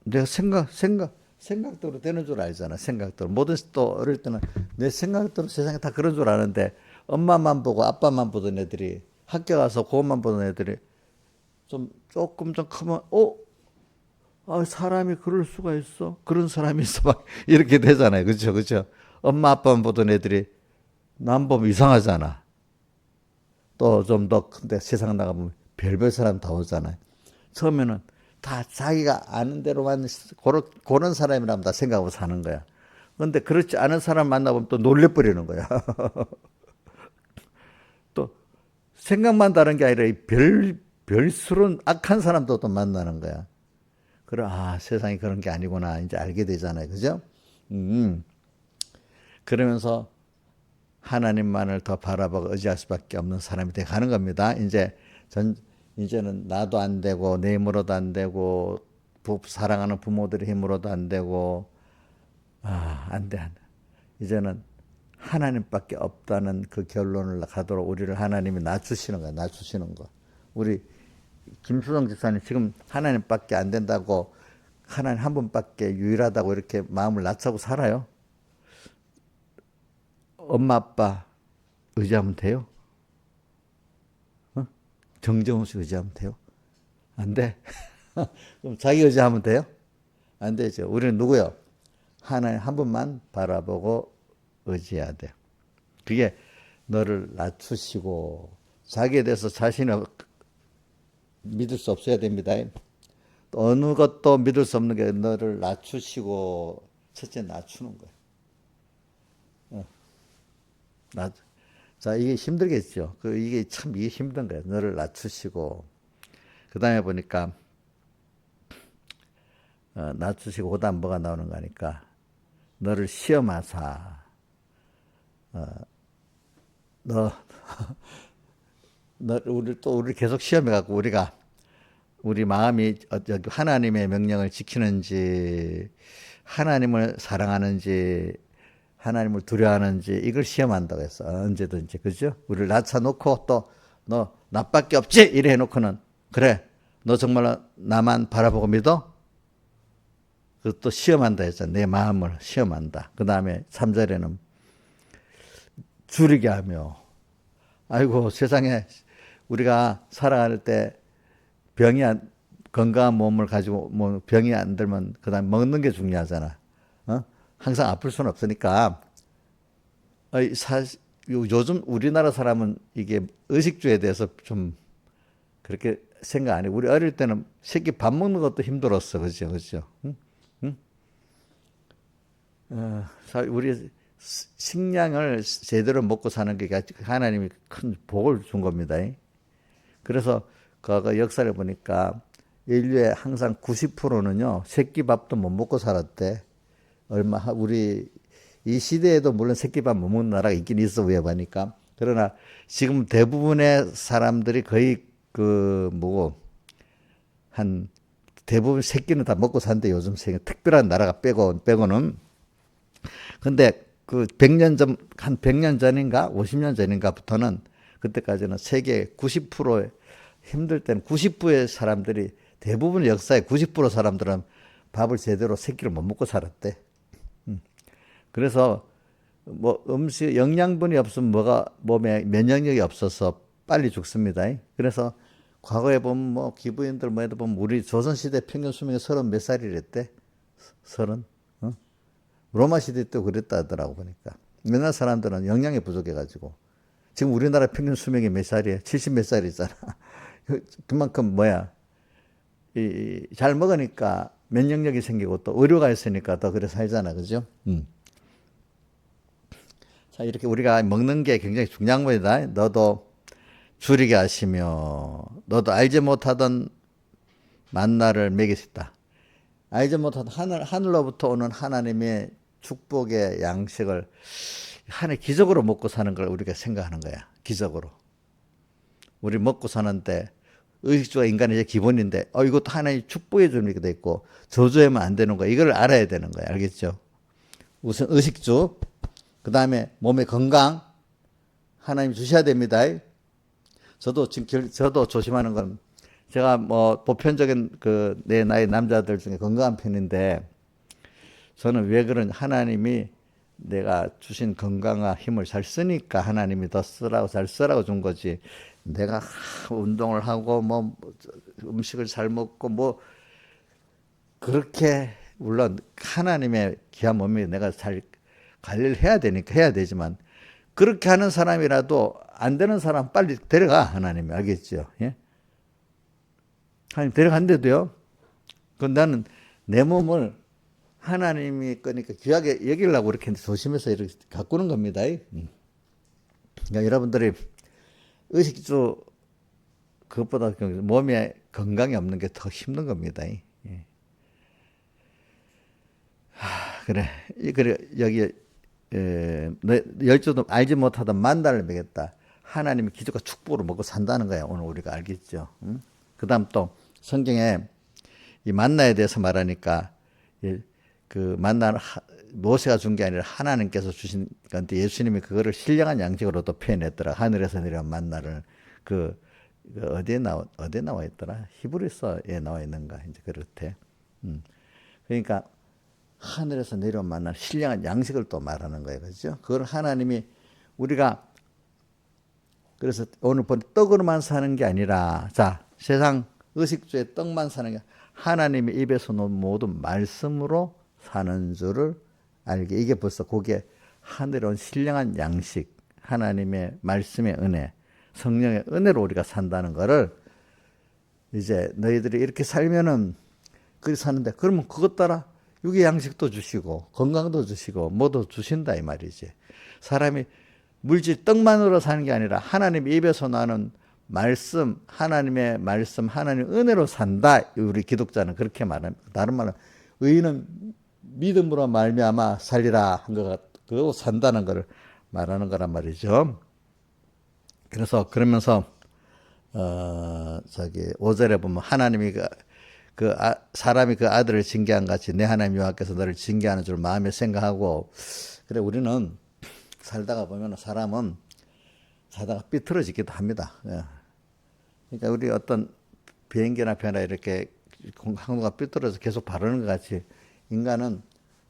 내가 생각대로 되는 줄 알잖아. 생각대로. 뭐든 또 어릴 때는 내 생각대로 세상에 다 그런 줄 아는데 엄마만 보고 아빠만 보던 애들이 학교 가서 그것만 보던 애들이 조금 좀 크면 사람이 그럴 수가 있어. 그런 사람이 있어. 막 이렇게 되잖아요. 그렇죠? 그렇죠? 엄마 아빠만 보던 애들이 남 보면 이상하잖아. 또 좀 더 큰데 세상 나가보면 별별 사람 다 오잖아요. 처음에는 다 자기가 아는 대로만 그런 사람이라면 다 생각하고 사는 거야. 그런데 그렇지 않은 사람 만나보면 또 놀래버리는 거야. 또 생각만 다른 게 아니라 별수런 악한 사람도 또 만나는 거야. 그래, 세상이 그런 게 아니구나 이제 알게 되잖아요. 그죠? 그러면서 하나님만을 더 바라보고 의지할 수밖에 없는 사람이 돼 가는 겁니다. 이제는 나도 안 되고 내 힘으로도 안 되고 사랑하는 부모들의 힘으로도 안 되고 안 돼. 이제는 하나님밖에 없다는 그 결론을 가도록 우리를 하나님이 낮추시는 거야. 낮추시는 거. 우리 김수정 집사님 지금 하나님밖에 안 된다고 하나님 한 분밖에 유일하다고 이렇게 마음을 낮추고 살아요. 엄마 아빠 의지하면 돼요? 정정훈 씨 의지하면 돼요? 안 돼. 그럼 자기 의지하면 돼요? 안 되죠. 우리는 누구요? 하나님 한 분만 바라보고 의지해야 돼요. 그게 너를 낮추시고 자기에 대해서 자신을 믿을 수 없어야 됩니다. 또 어느 것도 믿을 수 없는 게 너를 낮추시고 첫째 낮추는 거예요. 자, 이게 힘들겠죠. 이게 힘든 거예요. 너를 낮추시고. 그 다음에 보니까 낮추시고 그다음 뭐가 나오는 거니까 너를 시험하사 너 우리 계속 시험해 갖고 우리 마음이 하나님의 명령을 지키는지 하나님을 사랑하는지 하나님을 두려워하는지 이걸 시험한다고 했어. 언제든지. 그죠? 우리를 낮춰놓고 또 너 나밖에 없지 이래 해놓고는 그래 너 정말로 나만 바라보고 믿어? 그것도 시험한다 했잖아. 내 마음을 시험한다. 그 다음에 3절에는 줄이게 하며 아이고 세상에 우리가 살아갈 때 건강한 몸을 가지고 뭐 병이 안 들면 그다음 먹는 게 중요하잖아. 항상 아플 수는 없으니까. 요즘 우리나라 사람은 이게 의식주에 대해서 좀 그렇게 생각 안 해. 우리 어릴 때는 새끼 밥 먹는 것도 힘들었어, 그죠? 응? 응? 우리 식량을 제대로 먹고 사는 게 하나님이 큰 복을 준 겁니다. 그래서 그 역사를 보니까 인류의 항상 90%는요 새끼밥도 못 먹고 살았대. 우리 이 시대에도 물론 새끼밥 못 먹는 나라가 있긴 있어 위에 보니까. 그러나 지금 대부분의 사람들이 거의 대부분 새끼는 다 먹고 산대 요즘 세계 특별한 나라가 빼고는. 근데 그 100년 전, 한 100년 전인가 50년 전인가부터는 그때까지는 세계 90% 힘들 때는 90%의 사람들이 대부분 역사의 90% 사람들은 밥을 제대로 새끼를 못 먹고 살았대. 그래서 뭐 음식 영양분이 없으면 몸에 면역력이 없어서 빨리 죽습니다. 그래서 과거에 보면 뭐 기부인들 뭐 해도 보면 우리 조선시대 평균 수명이 30 몇 살이랬대. 30. 로마 시대 때 그랬다 하더라고 보니까. 옛날 사람들은 영양이 부족해가지고. 지금 우리나라 평균 수명이 몇 살이에요? 70 몇 살이잖아. 그만큼 잘 먹으니까 면역력이 생기고 또 의료가 있으니까 더 그래 살잖아. 그죠? 자, 이렇게 우리가 먹는 게 굉장히 중요한 거다. 너도 줄이게 하시며 너도 알지 못하던 만나를 먹이시다. 알지 못하던 하늘로부터 오는 하나님의 축복의 양식을 기적으로 먹고 사는 걸 우리가 생각하는 거야. 기적으로. 우리 먹고 사는데 의식주가 인간의 이제 기본인데 이것도 하나님 축복해 주는 게 돼 있고 저주하면 안 되는 거야. 이걸 알아야 되는 거야. 알겠죠? 우선 의식주, 그 다음에 몸의 건강 하나님 주셔야 됩니다. 저도 조심하는 건 제가 뭐 보편적인 내 나이 남자들 중에 건강한 편인데 저는 왜 하나님이 내가 주신 건강과 힘을 잘 쓰니까 하나님이 더 잘 쓰라고 준 거지. 내가 운동을 하고 뭐 음식을 잘 먹고 뭐 그렇게 물론 하나님의 귀한 몸이 내가 잘 관리를 해야 되니까 해야 되지만 그렇게 하는 사람이라도 안 되는 사람 빨리 데려가 하나님이. 알겠죠? 예? 하나님 데려간대도요. 나는 내 몸을 하나님이 그러니까 귀하게 여기려고 이렇게 조심해서 이렇게 가꾸는 겁니다. 그러니까 여러분들이 의식주 그것보다 몸에 건강이 없는 게 더 힘든 겁니다. 그래 여기 열조도 알지 못하던 만나를 먹였다. 하나님의 기적과 축복으로 먹고 산다는 거야. 오늘 우리가 알겠죠. 그 다음 또 성경에 이 만나에 대해서 말하니까 그 만나는 모세가 준 게 아니라 하나님께서 주신 건데 예수님이 그거를 신령한 양식으로 또 표현했더라. 하늘에서 내려온 만나를 어디에 나와 있더라? 히브리서에 나와 있는가? 이제 그렇대. 그러니까 하늘에서 내려온 만나 신령한 양식을 또 말하는 거예요. 그렇죠? 그걸 하나님이 우리가 그래서 오늘 본 떡으로만 사는 게 아니라 자, 세상 의식주의 떡만 사는 게 하나님의 입에서 나온 모든 말씀으로 사는 줄을 알게. 이게 벌써 그게 하늘에 온 신령한 양식, 하나님의 말씀의 은혜, 성령의 은혜로 우리가 산다는 거를 이제 너희들이 이렇게 살면은 그렇게 사는데 그러면 그것 따라 육의 양식도 주시고 건강도 주시고 뭐도 주신다 이 말이지. 사람이 물질 떡만으로 사는 게 아니라 하나님 입에서 나는 말씀, 하나님의 말씀, 하나님의 은혜로 산다. 우리 기독자는 그렇게 말합니다. 다른 말은 의인은 믿음으로 말미암아 살리라 한 것, 그거 산다는 것을 말하는 거란 말이죠. 그래서 그러면서 저기 5절에 보면 하나님이 사람이 그 아들을 징계한 같이 내 하나님 여호와께서 너를 징계하는 줄 마음에 생각하고, 그래 우리는 살다가 보면 사람은 자다가 삐뚤어지기도 합니다. 예. 그러니까 우리 어떤 비행기나 배나 이렇게 항로가 삐뚤어져서 계속 바르는 것 같이 인간은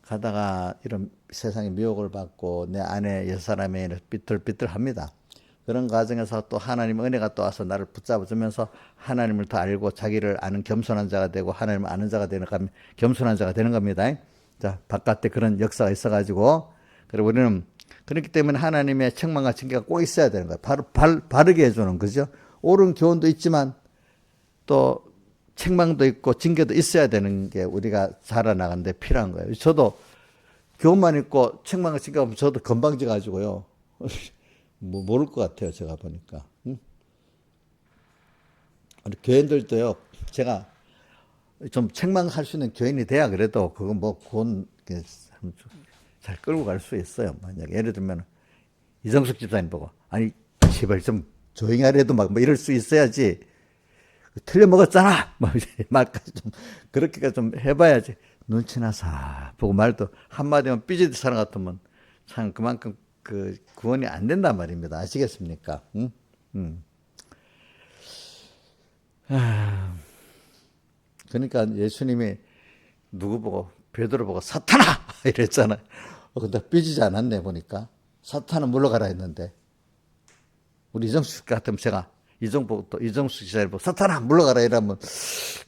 가다가 이런 세상의 미혹을 받고 내 안에 옛사람이 삐뚤삐뚤합니다. 그런 과정에서 또 하나님의 은혜가 또 와서 나를 붙잡아주면서 하나님을 더 알고 자기를 아는 겸손한 자가 되고 하나님을 아는 자가 되는, 겸손한 자가 되는 겁니다. 자, 바깥에 그런 역사가 있어가지고, 그리고 우리는 그렇기 때문에 하나님의 책망과 징계가 꼭 있어야 되는 거예요. 바르게 해주는 거죠. 옳은 교훈도 있지만 또 책망도 있고 징계도 있어야 되는 게 우리가 자라나가는데 필요한 거예요. 저도 교훈만 있고 책망과 징계가 없으면 저도 건방져 가지고요. 뭐 모를 것 같아요. 제가 보니까. 응? 우리 교인들도요. 제가 좀 책망할 수 있는 교인이 돼야 그래도 그건 뭐 그건 잘 끌고 갈 수 있어요. 만약에 예를 들면 이정숙 집사님 보고 아니 제발 좀 조용히 하래도 막 뭐 이럴 수 있어야지. 틀려 먹었잖아. 말까지 좀 그렇게까지 좀 해봐야지. 눈치나 사 보고 말도 한마디만 삐지듯 사람 같으면 참 그만큼 그 구원이 안 된단 말입니다. 아시겠습니까? 응? 그러니까 예수님이 누구 보고 베드로 보고 사탄아 이랬잖아요. 근데 삐지지 않았네 보니까. 사탄은 물러가라 했는데 우리 이정숙 같으면 제가 이정숙 기자를 보고 사탄아 물러가라 이러면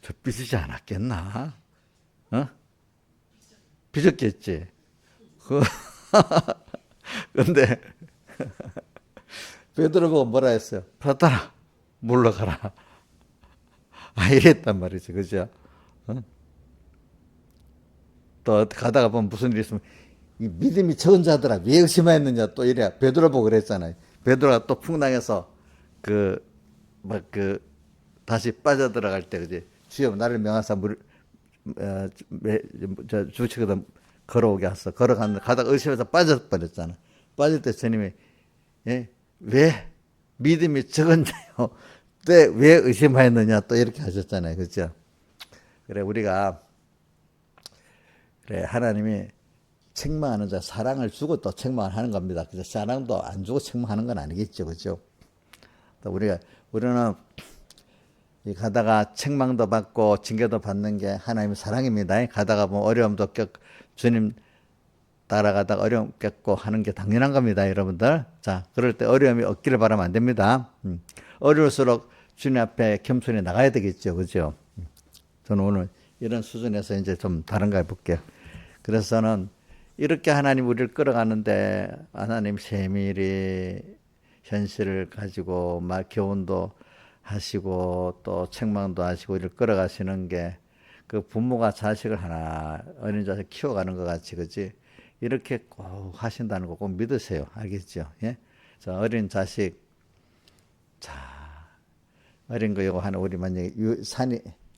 저 삐지지 않았겠나? 어? 삐졌겠지. 근데 베드로 보고 뭐라 했어요? 사탄아 물러가라. 이랬단 말이죠. 그죠? 어? 또 가다가 보면 무슨 일이 있으면 이 믿음이 적은 자들아 왜 의심하였느냐 또 이래. 베드로 보고 그랬잖아요. 베드로가 또 풍랑에서 다시 빠져들어갈 때 그지? 주여 나를 명하사 주치거든 걸어오게 하소. 가다가 의심해서 빠져버렸잖아. 빠질 때 주님이 왜 믿음이 적은 자요? 왜 의심하였느냐 또 이렇게 하셨잖아요. 그죠? 그래 우리가 그래 하나님이 책망하는 자 사랑을 주고 또 책망을 하는 겁니다. 그래서 사랑도 안 주고 책망하는 건 아니겠죠. 그죠? 또 우리는 가다가 책망도 받고 징계도 받는 게 하나님의 사랑입니다. 가다가 뭐 어려움도 주님 따라가다가 어려움 겪고 하는 게 당연한 겁니다. 여러분들. 자, 그럴 때 어려움이 없기를 바라면 안 됩니다. 어려울수록 주님 앞에 겸손히 나가야 되겠죠. 그죠? 저는 오늘 이런 수준에서 이제 좀 다른 거 해볼게요. 그래서 저는 이렇게 하나님 우리를 끌어가는데 하나님 세밀히 현실을 가지고 막 교훈도 하시고 또 책망도 하시고 이를 끌어가시는 게 그 부모가 자식을 하나 어린 자식 키워가는 것 같이 그지 이렇게 꼭 하신다는 거 꼭 믿으세요. 알겠죠? 예? 자, 어린 자식 자 어린 거 이거 하나 우리 만약에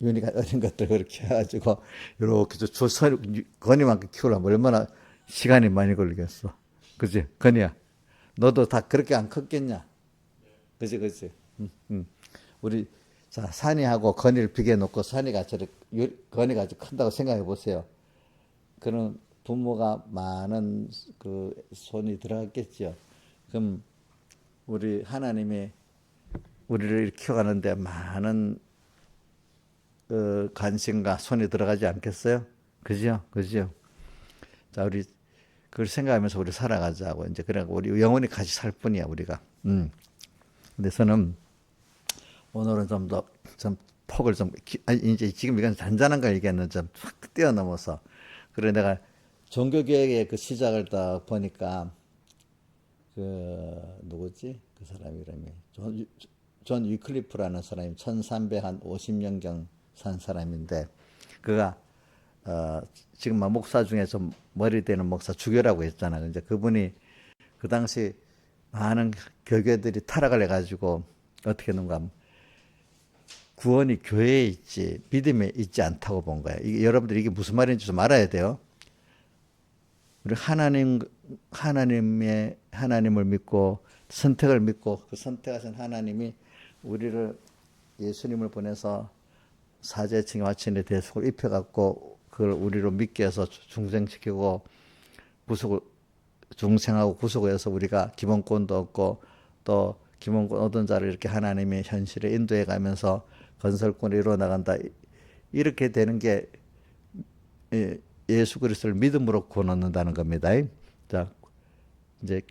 윤희가 어린 것들 그렇게 해가지고 이렇게 건이만큼 키우려면 얼마나 시간이 많이 걸리겠어. 그지? 건이야. 너도 다 그렇게 안 컸겠냐? 그지? 우리, 자, 산이하고 건이를 비교해놓고 건이가 아주 큰다고 생각해 보세요. 그런 부모가 많은 그 손이 들어갔겠죠. 그럼 우리 하나님이 우리를 키워가는데 많은 관심과 손이 들어가지 않겠어요? 그죠? 자, 우리 그걸 생각하면서 우리 살아가자고. 이제 그래 우리 영원히 같이 살 뿐이야, 우리가. 근데 저는 오늘은 좀 폭을 이제 지금 이건 잔잔한 걸 얘기했는데 좀 확 뛰어넘어서. 그래 내가 종교개혁의 그 시작을 딱 보니까 누구지? 그 사람 이름이 존 위클리프라는 사람이 1350년경 산 사람인데 그가 지금 목사 중에 좀 머리 되는 목사 주교라고 했잖아. 이제 그분이 그 당시 많은 교계들이 타락을 해가지고 어떻게 했는가 하면 구원이 교회에 있지 믿음에 있지 않다고 본 거야. 여러분들 이게 무슨 말인지 좀 알아야 돼요. 우리 하나님을 믿고 선택을 믿고 그 선택하신 하나님이 우리를 예수님을 보내서 사제층의 화친의 대속을 입혀갖고 그걸 우리로 믿게 해서 중생시키고 중생하고 구속을 해서 우리가 기본권도 얻고 또 기본권 얻은 자를 이렇게 하나님의 현실에 인도해 가면서 건설권을 이루어 나간다. 이렇게 되는 게 예수 그리스도를 믿음으로 구원 얻는다는 겁니다. 자, 이제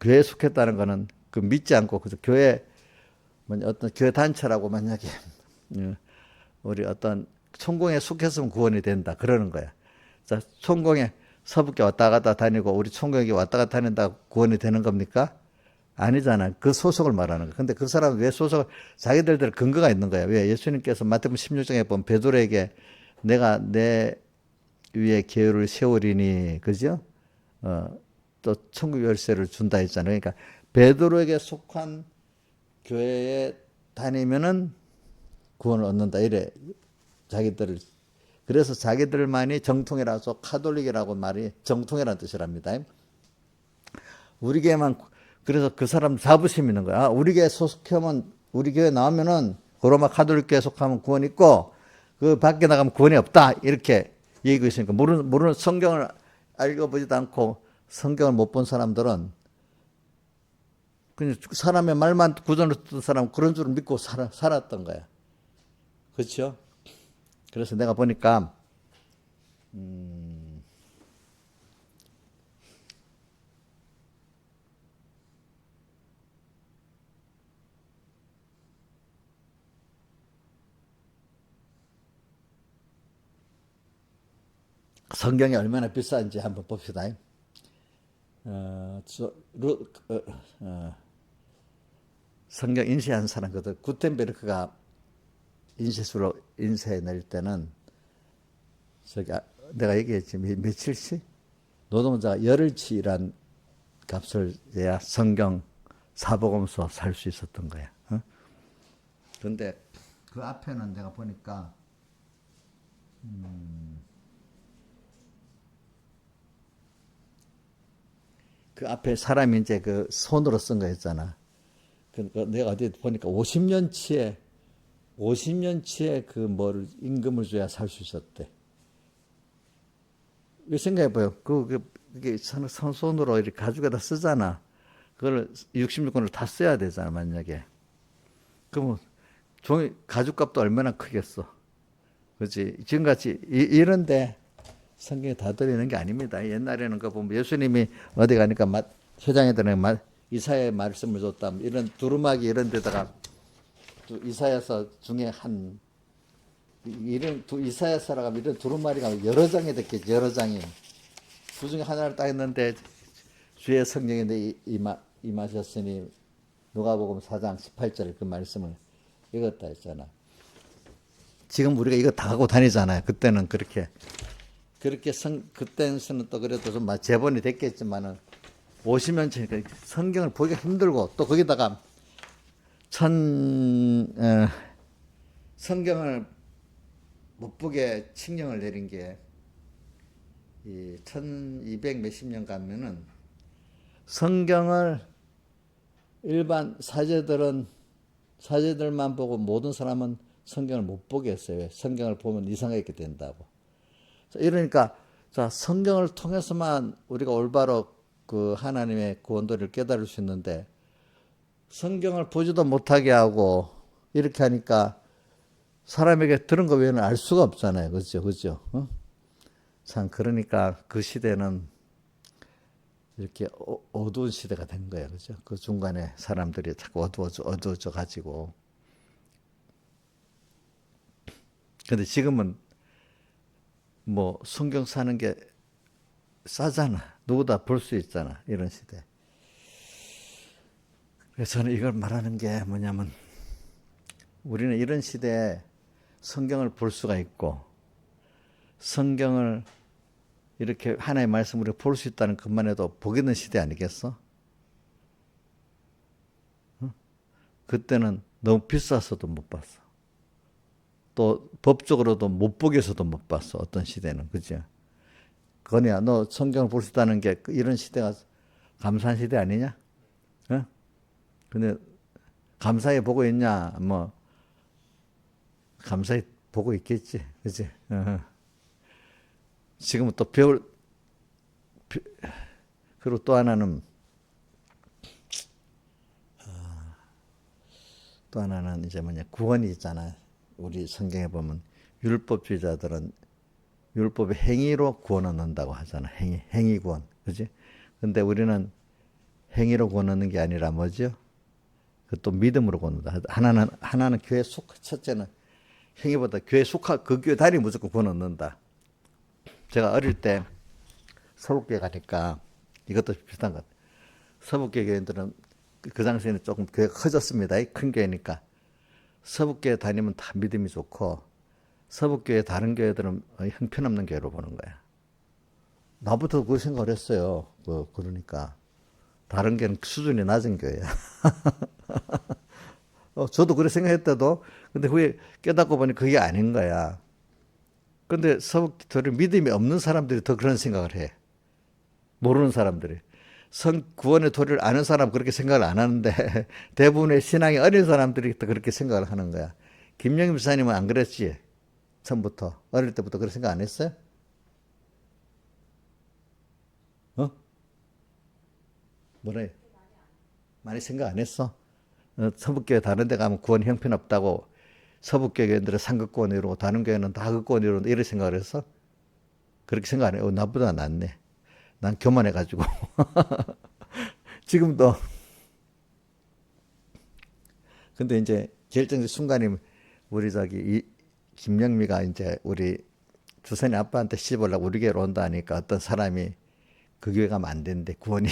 교회에 속했다는 거는 그 믿지 않고 그래서 교회 어떤 교회 단체라고 만약에 우리 어떤 천공에 속했으면 구원이 된다 그러는 거야. 자, 천공에 서북에 왔다 갔다 다니고 우리 천공에 왔다 갔다 다닌다 구원이 되는 겁니까? 아니잖아. 그 소속을 말하는 거야. 근데 그 사람은 왜 소속을 자기들대로 근거가 있는 거야. 왜 예수님께서 마태복음 16장에 보면 베드로에게 내가 내 위에 계율을 세우리니 그죠? 또 천국 열쇠를 준다 했잖아요. 그러니까 베드로에게 속한 교회에 다니면은 구원을 얻는다 이래 자기들을. 그래서 자기들만이 정통이라서 카톨릭이라고 말이 정통이라는 뜻이랍니다. 우리 교회만 그래서 그 사람 자부심 있는 거야. 우리 교회 소속하면 우리 교회 나오면은 로마 카톨릭 교회 속하면 구원 있고 그 밖에 나가면 구원이 없다 이렇게 얘기하고 있으니까 모르는 성경을 읽어보지도 않고 성경을 못 본 사람들은 그냥 사람의 말만 구전을 듣던 사람 그런 줄을 믿고 살았던 거야. 그렇죠? 그래서 내가 보니까 성경이 얼마나 비싼지 한번 봅시다. 성경 인쇄한 사람거든. 구텐베르크가 인쇄수로 인쇄낼 때는 내가 얘기했지 며칠씩 노동자가 열흘치란 값을 내야 성경 사복음서 살 수 있었던 거야. 그런데 그 앞에는 내가 보니까 그 앞에 사람이 이제 그 손으로 쓴 거 있잖아. 그러니까 내가 어디 보니까 50년치에 그 임금을 줘야 살 수 있었대. 왜 생각해봐요. 그게 손으로 이렇게 가죽에다 쓰잖아. 그걸 66권을 다 써야 되잖아, 만약에. 그러면 가죽값도 얼마나 크겠어. 그렇지. 지금같이 이런데 성경에 다 들어있는 게 아닙니다. 옛날에는 그 보면 예수님이 어디 가니까 회장애들은 이사야의 말씀을 줬다. 이런 두루마기 이런 데다가 이사야서 중에 이사야서라고 하면 이런 두루마리가 여러 장이 됐겠지. 여러 장이. 그 중에 하나를 딱 했는데 주의 성령이 임하셨으니 누가복음 4장 18절 그 말씀을 읽었다 했잖아. 지금 우리가 이거 다 갖고 다니잖아요. 그때는 그때는 또 그래도 좀 재본이 됐겠지만은 50년 전이니까 성경을 보기가 힘들고 또 거기다가 성경을 못 보게 칙령을 내린 게 1200 몇십 년 가면은 성경을 일반 사제들만 보고 모든 사람은 성경을 못 보게 했어요. 성경을 보면 이상하게 된다고. 이러니까 자 성경을 통해서만 우리가 올바로 그 하나님의 구원도를 깨달을 수 있는데 성경을 보지도 못하게 하고 이렇게 하니까 사람에게 들은 거 외에는 알 수가 없잖아요. 그죠? 참 그러니까 그 시대는 이렇게 어두운 시대가 된 거예요. 그죠? 그 중간에 사람들이 자꾸 어두워져 가지고. 근데 지금은 성경 사는 게 싸잖아. 누구다 볼 수 있잖아. 이런 시대. 그래서 저는 이걸 말하는 게 뭐냐면 우리는 이런 시대에 성경을 볼 수가 있고 성경을 이렇게 하나의 말씀으로 볼 수 있다는 것만 해도 복 있는 시대 아니겠어? 그때는 너무 비쌌어도 못 봤어. 또 법적으로도 못 보게 해서도 못 봤어. 어떤 시대는. 그죠? 건이야, 너 성경을 볼 수 있다는 게 이런 시대가 감사한 시대 아니냐? 어? 근데 감사히 보고 있냐? 뭐 감사히 보고 있겠지. 그지? 지금은 또 그리고 또 하나는 이제 뭐냐, 구원이 있잖아. 우리 성경에 보면 율법주의자들은 율법의 행위로 구원 얻는다고 하잖아. 행위 구원. 그지? 근데 우리는 행위로 구원 얻는 게 아니라 뭐죠? 그것도 믿음으로 구원 얻는다. 하나는 교회 첫째는 행위보다 교회 그 교회 다니면 무조건 구원 얻는다. 제가 어릴 때 서북교회 가니까 이것도 비슷한 것 같아요. 서북교회 교인들은 그 당시에는 조금 교회가 커졌습니다. 큰 교회니까. 서북교회 다니면 다 믿음이 좋고, 서북교회 다른 교회들은 형편없는 교회로 보는 거야. 나부터 그 생각을 했어요. 그러니까. 다른 교회는 수준이 낮은 교회야. 저도 그렇게 생각했대도, 근데 후에 깨닫고 보니 그게 아닌 거야. 근데 서북교회를 믿음이 없는 사람들이 더 그런 생각을 해. 모르는 사람들이. 구원의 도리를 아는 사람 그렇게 생각을 안 하는데 대부분의 신앙이 어린 사람들이 또 그렇게 생각을 하는 거야. 김영임 목사님은 안 그랬지? 처음부터. 어릴 때부터 그런 생각 안 했어요? 뭐래? 많이 생각 안 했어? 서북교회 다른 데 가면 구원 형편없다고 서북교회 교인들은 상급구원 이루고 다른 교회는 다 하급구원 이루고 이런 생각을 했어? 그렇게 생각 안 해. 나보다 낫네. 난 교만해가지고. 지금도. 근데 이제 결정적 순간이 우리 김영미가 이제 우리 주선이 아빠한테 시집오려고 우리 교회로 온다 하니까 어떤 사람이 그 교회 가면 안 된대. 구원이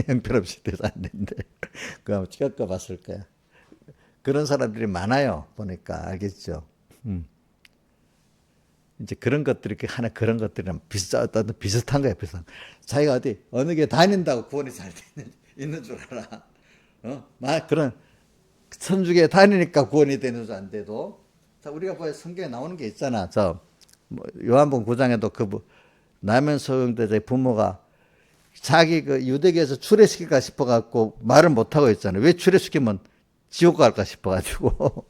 형편없이 돼서 안 된대. 그거 아마 겪어봤을 거야. 그런 사람들이 많아요. 보니까 알겠죠. 이제 그런 것들이 그런 것들이랑 비슷한 거야, 비슷한. 자기가 어느 게 다닌다고 구원이 잘 있는 줄 알아. 그런 천주교에 다니니까 구원이 되는 줄 안 돼도. 자, 우리가 보여 성경에 나오는 게 있잖아. 요한복음 9장에도 남연 소용되자 부모가 자기 유대교에서 출애시킬까 싶어갖고 말을 못하고 있잖아. 왜 출애시키면 지옥 갈까 싶어가지고.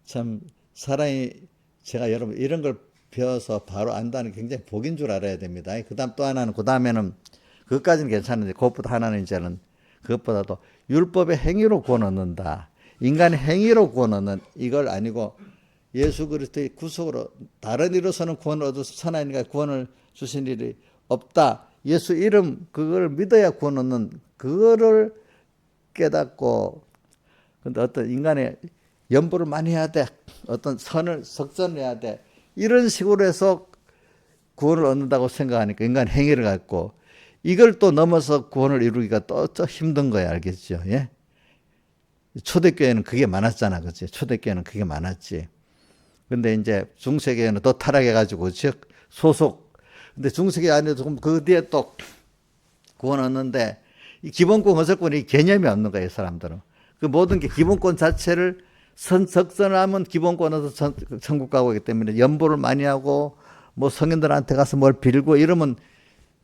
참 사람이 제가 여러분 이런 걸 배워서 바로 안다는 게 굉장히 복인 줄 알아야 됩니다. 그 다음에는 그것까지는 괜찮은데 그것보다 하나는 이제는 그것보다도 율법의 행위로 구원 얻는다. 인간의 행위로 구원 얻는 이걸 아니고 예수 그리스도의 구속으로 다른 이로서는 구원을 얻어서 선하니까 구원을 주신 일이 없다. 예수 이름 그걸 믿어야 구원 얻는 그거를 깨닫고 근데 어떤 인간의 연보를 많이 해야 돼. 어떤 석전을 해야 돼. 이런 식으로 해서 구원을 얻는다고 생각하니까 인간 행위를 갖고 이걸 또 넘어서 구원을 이루기가 또 힘든 거야. 알겠죠? 예? 초대교회는 그게 많았잖아. 그치? 초대교회는 그게 많았지. 근데 이제 중세교회는 더 타락해가지고, 즉, 소속. 근데 중세교회 안에도 그 뒤에 또 구원 얻는데 이 기본권, 어설권이 개념이 없는 거예요. 사람들은. 그 모든 게 기본권 자체를 적선하면 기본권 얻어서 천국 가고 있기 때문에 연보를 많이 하고 뭐 성인들한테 가서 뭘 빌고 이러면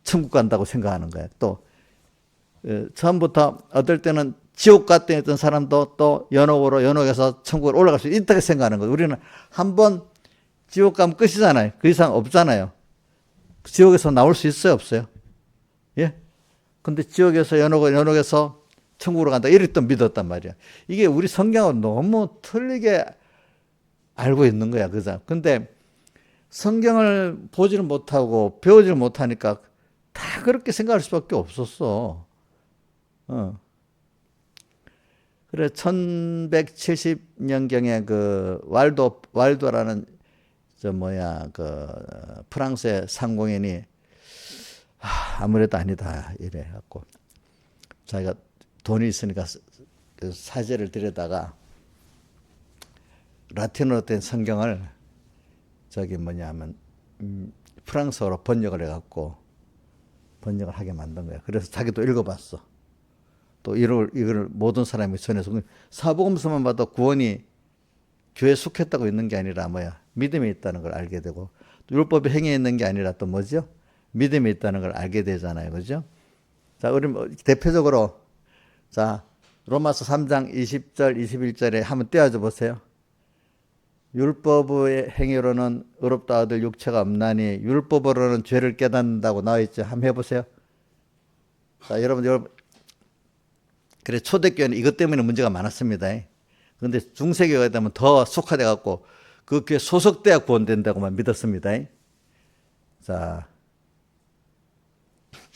천국 간다고 생각하는 거예요. 또 처음부터 어떨 때는 지옥 갔다 했던 사람도 또 연옥에서 천국으로 올라갈 수 있다고 생각하는 거예요. 우리는 한번 지옥 가면 끝이잖아요. 그 이상 없잖아요. 지옥에서 나올 수 있어요, 없어요? 예? 근데 지옥에서 연옥에서 천국으로 간다. 이를 또 믿었단 말이야. 이게 우리 성경은 너무 틀리게 알고 있는 거야. 그죠? 근데 성경을 보지를 못하고 배우지를 못하니까 다 그렇게 생각할 수밖에 없었어. 그래, 1170년경에 왈도라는, 프랑스의 상공인이, 아무래도 아니다. 이래 갖고. 자기가 돈이 있으니까 사제를 들여다가 라틴어로 된 성경을 프랑스어로 번역을 해갖고 번역을 하게 만든 거야. 그래서 자기도 읽어봤어. 또 이걸 모든 사람이 전해서 사복음서만 봐도 구원이 교회에 속했다고 있는 게 아니라 뭐야? 믿음이 있다는 걸 알게 되고 또 율법의 행위에 있는 게 아니라 또 뭐죠? 믿음이 있다는 걸 알게 되잖아요. 그죠? 자, 우리 대표적으로 자, 로마서 3장 20절, 21절에 한번 떼어줘 보세요. 율법의 행위로는 의롭다 얻을 육체가 없나니 율법으로는 죄를 깨닫는다고 나와 있죠. 한번 해보세요. 자, 여러분 그래 초대교회는 이것 때문에 문제가 많았습니다. 그런데 중세교회가 되면 더 속화돼 갖고 그 교회 소속돼야 구원된다고만 믿었습니다. 자,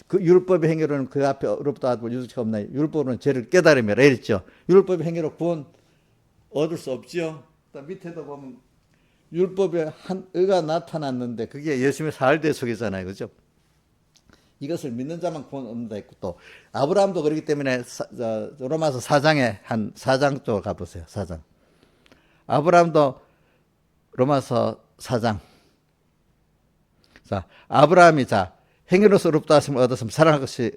그 율법의 행위로는 그 앞에 의롭다 얻을 육체가 없나 율법으로는 죄를 깨달으며 이랬죠. 율법의 행위로 구원 얻을 수 없지요. 밑에도 보면 율법에 한 의가 나타났는데 그게 예수님의 사흘대 속이잖아요. 그죠? 이것을 믿는 자만 구원 얻는다 했고 또 아브라함도 그렇기 때문에 로마서 4장에 한 4장 쪽 가보세요. 4장. 아브라함도 로마서 4장. 자, 아브라함이 행위로서 의롭다 하심을 얻었으면 살아날 것이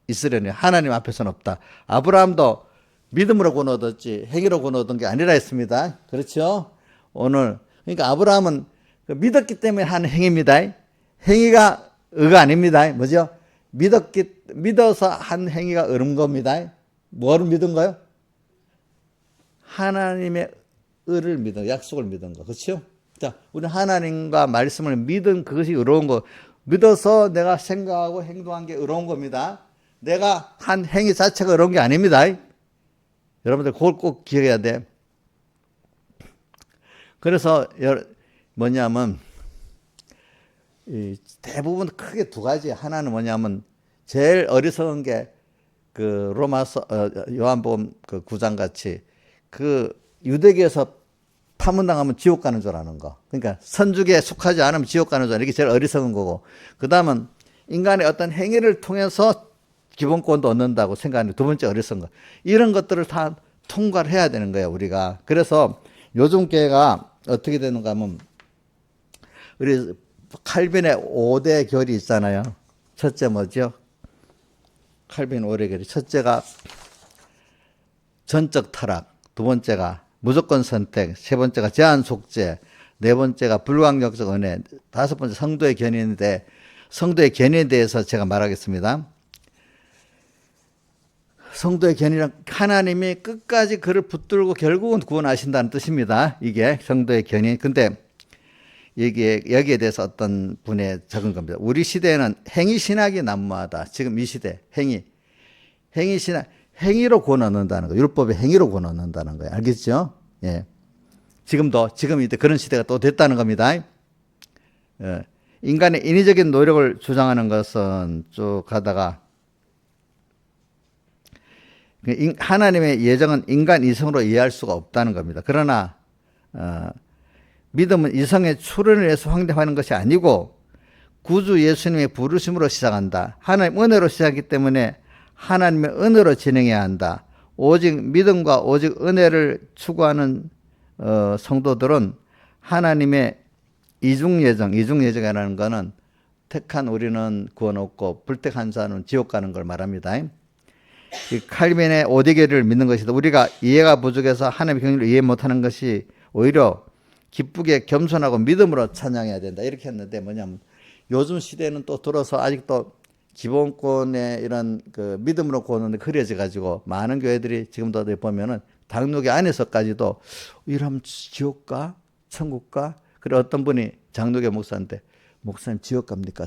있으려니 하나님 앞에서는 없다. 아브라함도 믿음으로 구원 얻었지 행위로 구원 얻은 게 아니라 했습니다. 그렇죠? 오늘 그러니까 아브라함은 믿었기 때문에 한 행위입니다. 행위가 의가 아닙니다. 뭐죠? 믿어서 한 행위가 의인 겁니다. 뭐를 믿은 거요? 하나님의 의를 믿은 약속을 믿은 거. 그렇죠? 자, 우리 하나님과 말씀을 믿은 그것이 의로운 거. 믿어서 내가 생각하고 행동한 게 의로운 겁니다. 내가 한 행위 자체가 의로운 게 아닙니다. 여러분들 그걸 꼭 기억해야 돼. 그래서 뭐냐면 대부분 크게 두 가지. 하나는 뭐냐면 제일 어리석은 게 그 로마서 요한복음 그 9장 같이 그 유대교에서 파문당하면 지옥 가는 줄 아는 거. 그러니까 선주계에 속하지 않으면 지옥 가는 줄 아는 게 이게 제일 어리석은 거고. 그다음은 인간의 어떤 행위를 통해서 기본권도 얻는다고 생각하는 두 번째 어리석은 거. 이런 것들을 다 통과를 해야 되는 거예요, 우리가. 그래서 요즘 교회가 어떻게 되는가 하면 우리 칼빈의 5대 결이 있잖아요. 첫째 뭐죠? 칼빈 5대 결이. 첫째가 전적 타락, 두 번째가 무조건 선택, 세 번째가 제한 속죄, 네 번째가 불강력적 은혜, 다섯 번째 성도의 견인인데 성도의 견인에 대해서 제가 말하겠습니다. 성도의 견인은 하나님이 끝까지 그를 붙들고 결국은 구원하신다는 뜻입니다. 이게 성도의 견인. 근데 여기에 대해서 어떤 분의 적은 겁니다. 우리 시대에는 행위신학이 난무하다. 지금 이 시대 행위신학, 행위로 구원 얻는다는 거예요. 율법의 행위로 구원 얻는다는 거예요. 알겠죠? 예. 지금 이때 그런 시대가 또 됐다는 겁니다. 예. 인간의 인위적인 노력을 주장하는 것은 쭉 가다가 하나님의 예정은 인간 이성으로 이해할 수가 없다는 겁니다. 그러나 믿음은 이성의 출현을 위해서 확대하는 것이 아니고 구주 예수님의 부르심으로 시작한다. 하나님 은혜로 시작하기 때문에 하나님의 은혜로 진행해야 한다. 오직 믿음과 오직 은혜를 추구하는 성도들은 하나님의 이중예정이라는 것은 택한 우리는 구원 얻고 불택한 자는 지옥 가는 걸 말합니다. 이 칼빈의 5대 계를 믿는 것이다. 우리가 이해가 부족해서 하나님의 경륜을 이해 못하는 것이 오히려 기쁘게 겸손하고 믿음으로 찬양해야 된다. 이렇게 했는데 뭐냐면 요즘 시대는 또 들어서 아직도 기본권의 이런 그 믿음으로 구원은 흐려져 가지고 많은 교회들이 지금도 보면은 당뇨계 안에서까지도 이러면 지옥 가? 천국 가? 그래 어떤 분이 장로교 목사인데 목사님 지옥 갑니까?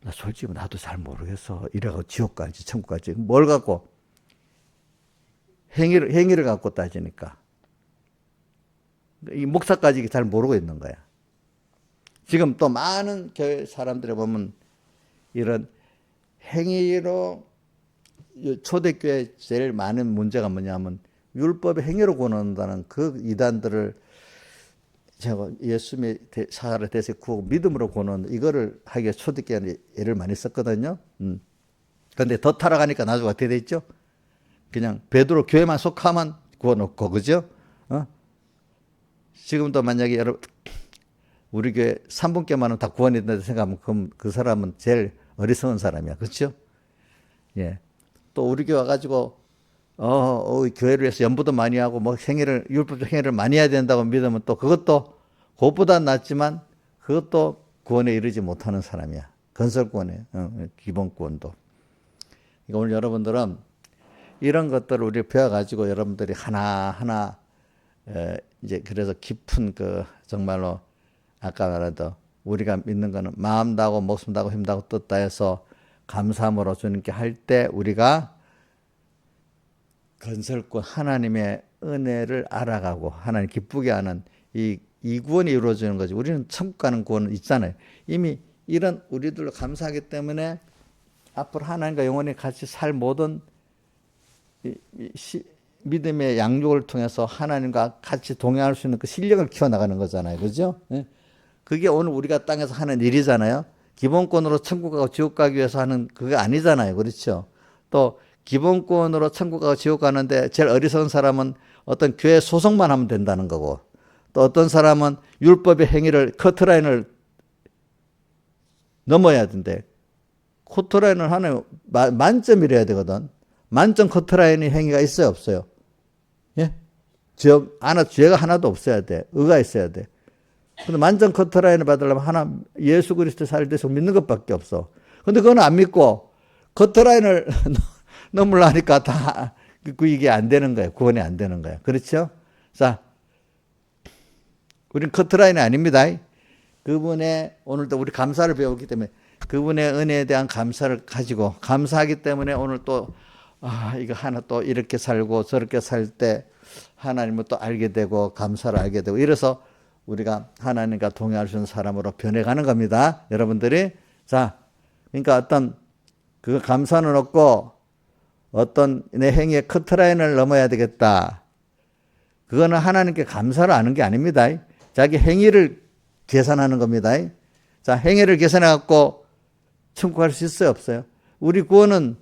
나 솔직히 나도 잘 모르겠어. 이래가 지옥 갈지 천국 갈지 뭘 갖고 행위를 갖고 따지니까 이 목사까지 잘 모르고 있는 거야. 지금 또 많은 교회 사람들에 보면 이런 행위로 초대교회 제일 많은 문제가 뭐냐면 율법의 행위로 구원한다는 그 이단들을 제가 예수님의 사하를 대세 구하고 믿음으로 구원한 이거를 하기에 초대교회는 애를 많이 썼거든요. 그런데 더 타락하니까 나중에 어떻게 돼 있죠? 그냥 베드로 교회만 속하면 구원 없고 그죠? 지금도 만약에 여러분 우리 교회 3분께만은 다 구원이 된다고 생각하면 그럼 그 사람은 제일 어리석은 사람이야. 그렇죠? 예. 또 우리 교회 와가지고 교회를 위해서 연부도 많이 하고 뭐 율법적 행위를 많이 해야 된다고 믿으면 또 그것도 그것보다 낫지만 그것도 구원에 이르지 못하는 사람이야. 건설구원에 기본구원도. 그러니까 오늘 여러분들은 이런 것들을 우리 배워가지고 여러분들이 하나하나 이제 그래서 깊은 정말로 아까 말했던 우리가 믿는 거는 마음 다하고 목숨 다하고 힘 다하고 뜻 다해서 감사함으로 주님께 할 때 우리가 건설권 하나님의 은혜를 알아가고 하나님 기쁘게 하는 이 구원이 이루어지는 거지. 우리는 천국 가는 구원은 있잖아요. 이미 이런 우리들로 감사하기 때문에 앞으로 하나님과 영원히 같이 살 모든 믿음의 양육을 통해서 하나님과 같이 동행할 수 있는 그 실력을 키워나가는 거잖아요. 그죠? 그게 오늘 우리가 땅에서 하는 일이잖아요. 기본권으로 천국 가고 지옥 가기 위해서 하는 그게 아니잖아요. 그렇죠? 또 기본권으로 천국 가고 지옥 가는데 제일 어리석은 사람은 어떤 교회 소속만 하면 된다는 거고, 또 어떤 사람은 율법의 행위를 커트라인을 넘어야 된대. 커트라인을 하나님 만점이래야 되거든. 만점 커트라인의 행위가 있어요, 없어요? 예? 죄가 하나도 없어야 돼. 의가 있어야 돼. 근데 만점 커트라인을 받으려면 예수 그리스도 살려서 믿는 것밖에 없어. 근데 그건 안 믿고 커트라인을 넘으려니까 이게 안 되는 거예요. 구원이 안 되는 거예요. 그렇죠? 자, 우리는 커트라인이 아닙니다. 그분의 오늘도 우리 감사를 배우기 때문에 그분의 은혜에 대한 감사를 가지고 감사하기 때문에 오늘 또 이거 하나 또 이렇게 살고 저렇게 살 때 하나님을 또 알게 되고 감사를 알게 되고 이래서 우리가 하나님과 동행할 수 있는 사람으로 변해가는 겁니다. 여러분들이. 자, 그러니까 어떤 그 감사는 없고 어떤 내 행위의 커트라인을 넘어야 되겠다. 그거는 하나님께 감사를 하는 게 아닙니다. 자기 행위를 계산하는 겁니다. 자, 행위를 계산해갖고 천국 갈 수 있어요, 없어요? 우리 구원은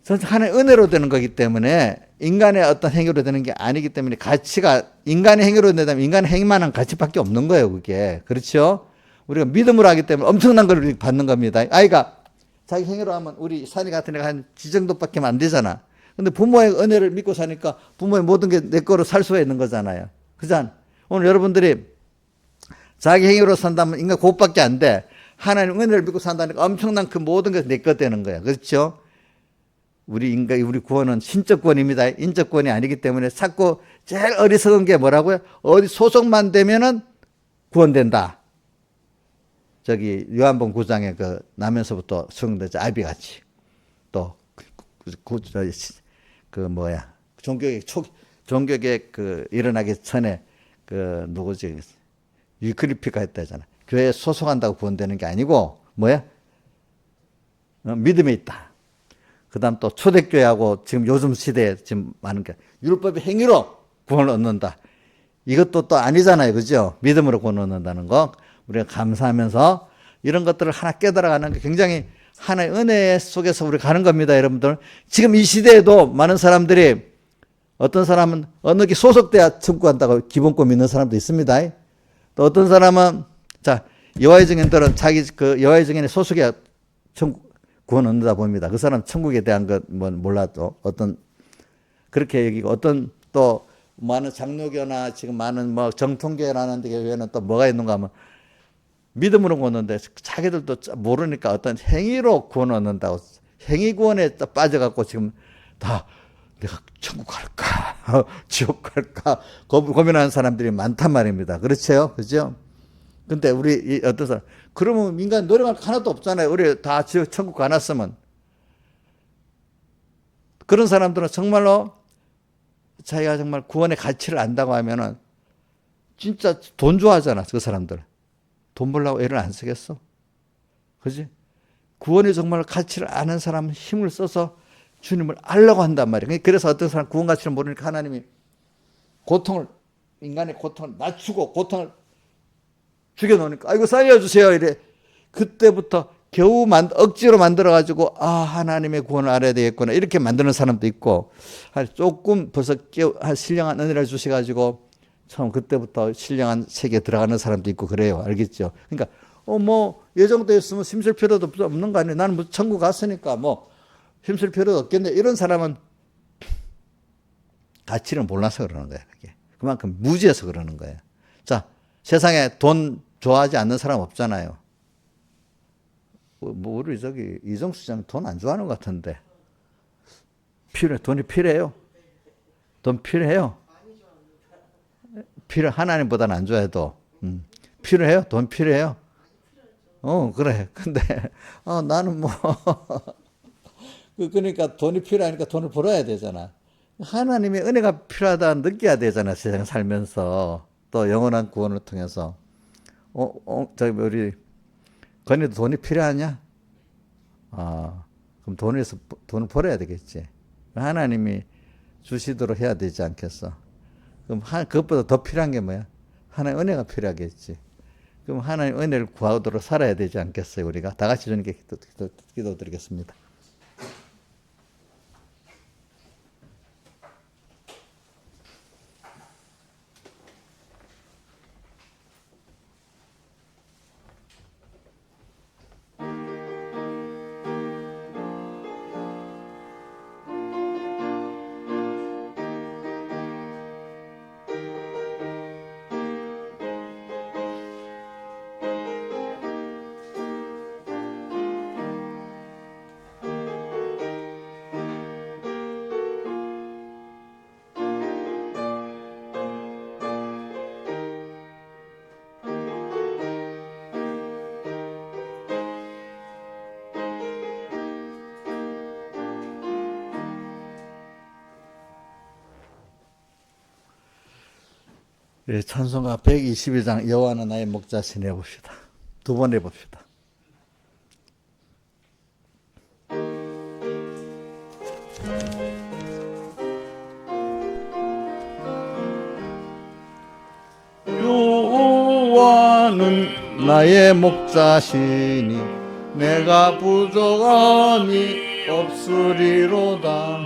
하나의 은혜로 되는 거기 때문에 인간의 어떤 행위로 되는 게 아니기 때문에 가치가 인간의 행위로 된다면 인간의 행위만한 가치밖에 없는 거예요, 그게. 그렇죠? 우리가 믿음으로 하기 때문에 엄청난 걸 받는 겁니다. 아이가 자기 행위로 하면 우리 산이 같은 애가 한 지정도밖에 안 되잖아. 근데 부모의 은혜를 믿고 사니까 부모의 모든 게 내 거로 살 수가 있는 거잖아요. 그잖아. 오늘 여러분들이 자기 행위로 산다면 인간 그것밖에 안 돼. 하나님 은혜를 믿고 산다니까 엄청난 그 모든 게 내 거 되는 거야. 그렇죠? 우리 구원은 신적 구원입니다. 인적 구원이 아니기 때문에 자꾸 제일 어리석은 게 뭐라고요? 어디 소속만 되면은 구원된다. 저기 요한복음 9장에 나면서부터 수용되죠. 아비같이. 또 종교개혁 일어나기 전에 누구지? 위클리피가 했다잖아. 교회에 소속한다고 구원되는 게 아니고 뭐야? 믿음에 있다. 그 다음 또 초대교회하고 지금 요즘 시대에 지금 많은 게 율법의 행위로 구원을 얻는다. 이것도 또 아니잖아요. 그죠? 믿음으로 구원을 얻는다는 거. 우리가 감사하면서 이런 것들을 하나 깨달아가는 게 굉장히 하나의 은혜 속에서 우리가 가는 겁니다. 여러분들. 지금 이 시대에도 많은 사람들이 어떤 사람은 어느 게 소속돼야 천국 간다고 기본권 믿는 사람도 있습니다. 또 어떤 사람은 여호와의 증인들은 자기 여호와의 증인의 소속이야 천국 구원 얻는다 봅니다. 그 사람 천국에 대한 것 몰라도 어떤 그렇게 여기고 어떤 또 많은 장로교나 지금 많은 정통교회라는 교회는 또 뭐가 있는가 하면 믿음으로 구원 얻는데 자기들도 모르니까 어떤 행위로 구원 얻는다고 행위 구원에 빠져갖고 지금 다 내가 천국 갈까 지옥 갈까 고민하는 사람들이 많단 말입니다. 그렇죠? 그죠? 근데 우리 어떤 사람 그러면 인간 노력할 거 하나도 없잖아요. 우리 다 천국 가놨으면. 그런 사람들은 정말로 자기가 정말 구원의 가치를 안다고 하면은 진짜 돈 좋아하잖아. 그 사람들. 돈 벌려고 애를 안 쓰겠어. 그지? 구원이 정말 가치를 아는 사람은 힘을 써서 주님을 알려고 한단 말이에요. 그래서 어떤 사람 구원 가치를 모르니까 하나님이 인간의 고통을 낮추고 고통을 죽여놓으니까 아이고 살려주세요 이래. 그때부터 겨우 억지로 만들어가지고 하나님의 구원을 알아야 되겠구나 이렇게 만드는 사람도 있고 조금 벌써 신령한 은혜를 주셔가지고 처음 그때부터 신령한 세계에 들어가는 사람도 있고 그래요. 알겠죠? 그러니까 예정되어 있으면 심술 필요도 없는 거 아니에요. 나는 천국 갔으니까 힘쓸 필요도 없겠네. 이런 사람은 가치를 몰라서 그러는 거야. 그게. 그만큼 무지해서 그러는 거예요. 자, 세상에 돈 좋아하지 않는 사람 없잖아요. 뭐 우리 저기 이정수 장 돈 안 좋아하는 것 같은데. 돈이 필요해요. 돈 필요해요. 하나님보다는 안 좋아해도 필요해요. 돈 필요해요. 그래. 근데 나는 뭐 그러니까 돈이 필요하니까 돈을 벌어야 되잖아. 하나님의 은혜가 필요하다 느껴야 되잖아. 세상 살면서 또 영원한 구원을 통해서. 저기 우리 건이도 돈이 필요하냐? 그럼 돈을 벌어야 되겠지. 하나님이 주시도록 해야 되지 않겠어? 그럼 그것보다 더 필요한 게 뭐야? 하나님의 은혜가 필요하겠지. 그럼 하나님 은혜를 구하도록 살아야 되지 않겠어요? 우리가 다 같이 주님께 기도드리겠습니다. 찬송가 122장 여호와는 나의 목자시니 해봅시다. 두 번 해봅시다. 여호와는 나의 목자시니 내가 부족함이 없으리로다.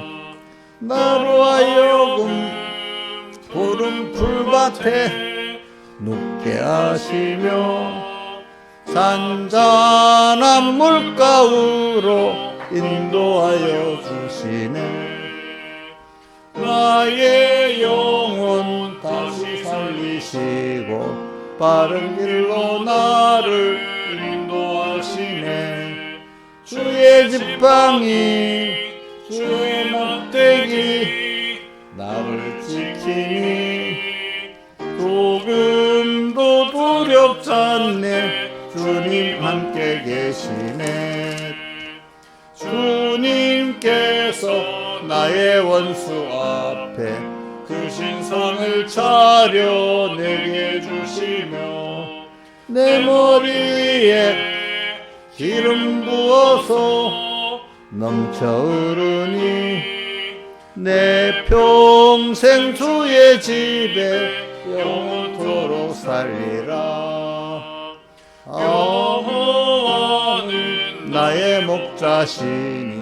나로 하여금 푸른 풀밭에 눕게 하시며 잔잔한 물가으로 인도하여 주시네. 나의 영혼 다시 살리시고 바른 길로 나를 인도하시네. 주의 지팡이 주의 막대기 나를 지키니 조금도 두렵지 않네. 주님 함께 계시네. 주님께서 나의 원수 앞에 그 신상을 차려 내게 주시며 내 머리에 기름 부어서 넘쳐 흐르니 내 평생 주의 집에 영원토록 살리라. 여호와는 나의 목자시니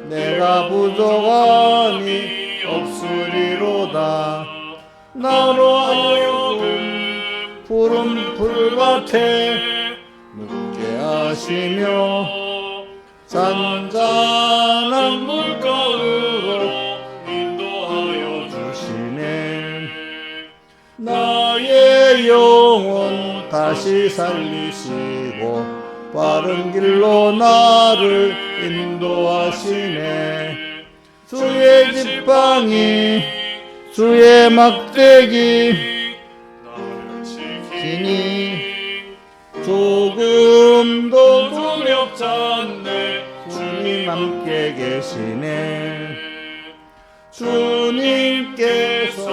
내가 부족함이 없으리로다. 나로 하여금 푸른 풀밭에 눕게 하시며 잔잔한 물가으로 나의 영혼 다시 살리시고 바른 길로 나를 인도하시네. 주의 지팡이 주의 막대기 나를 지키니 조금도 두렵지 않네. 주님 함께 계시네. 주님께서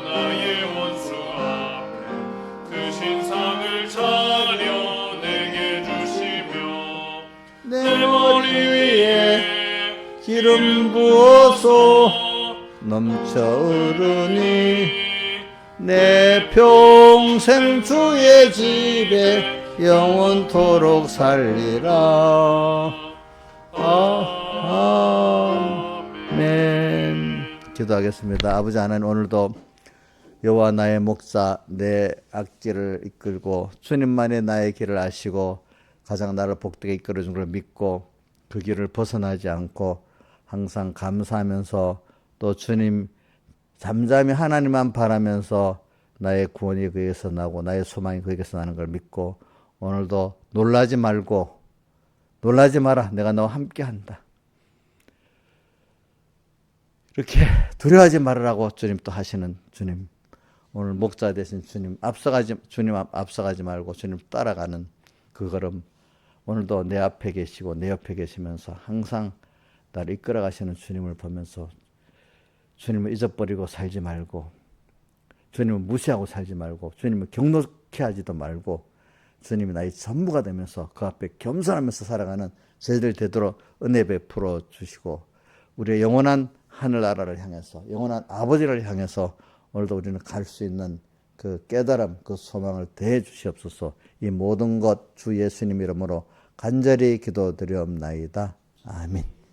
나의 원수 앞에 그 신상을 차려 내게 주시며 내 머리 위에 기름 부어서 넘쳐 흐르니 내 평생 주의 집에 영원토록 살리라. 아멘. 기도하겠습니다. 아버지 하나님, 오늘도 여호와 나의 목자 내 앞길을 이끌고 주님만이 나의 길을 아시고 가장 나를 복되게 이끌어 준 걸 믿고 그 길을 벗어나지 않고 항상 감사하면서 또 주님 잠잠히 하나님만 바라면서 나의 구원이 거기에서 나고 나의 소망이 거기에서 나는 걸 믿고 오늘도 놀라지 말고 놀라지 마라. 내가 너와 함께한다. 이렇게 두려워하지 말으라고 주님 또 하시는 주님. 오늘 목자 되신 주님 앞서가지 말고 주님 따라가는 그 걸음. 오늘도 내 앞에 계시고 내 옆에 계시면서 항상 나를 이끌어 가시는 주님을 보면서 주님을 잊어버리고 살지 말고 주님을 무시하고 살지 말고 주님을 경노케 하지도 말고 주님이 나의 전부가 되면서 그 앞에 겸손하면서 살아가는 저희들 되도록 은혜 베풀어 주시고 우리의 영원한 하늘나라를 향해서 영원한 아버지를 향해서 오늘도 우리는 갈 수 있는 그 깨달음 그 소망을 더해 주시옵소서. 이 모든 것 주 예수님 이름으로 간절히 기도드리옵나이다. 아멘.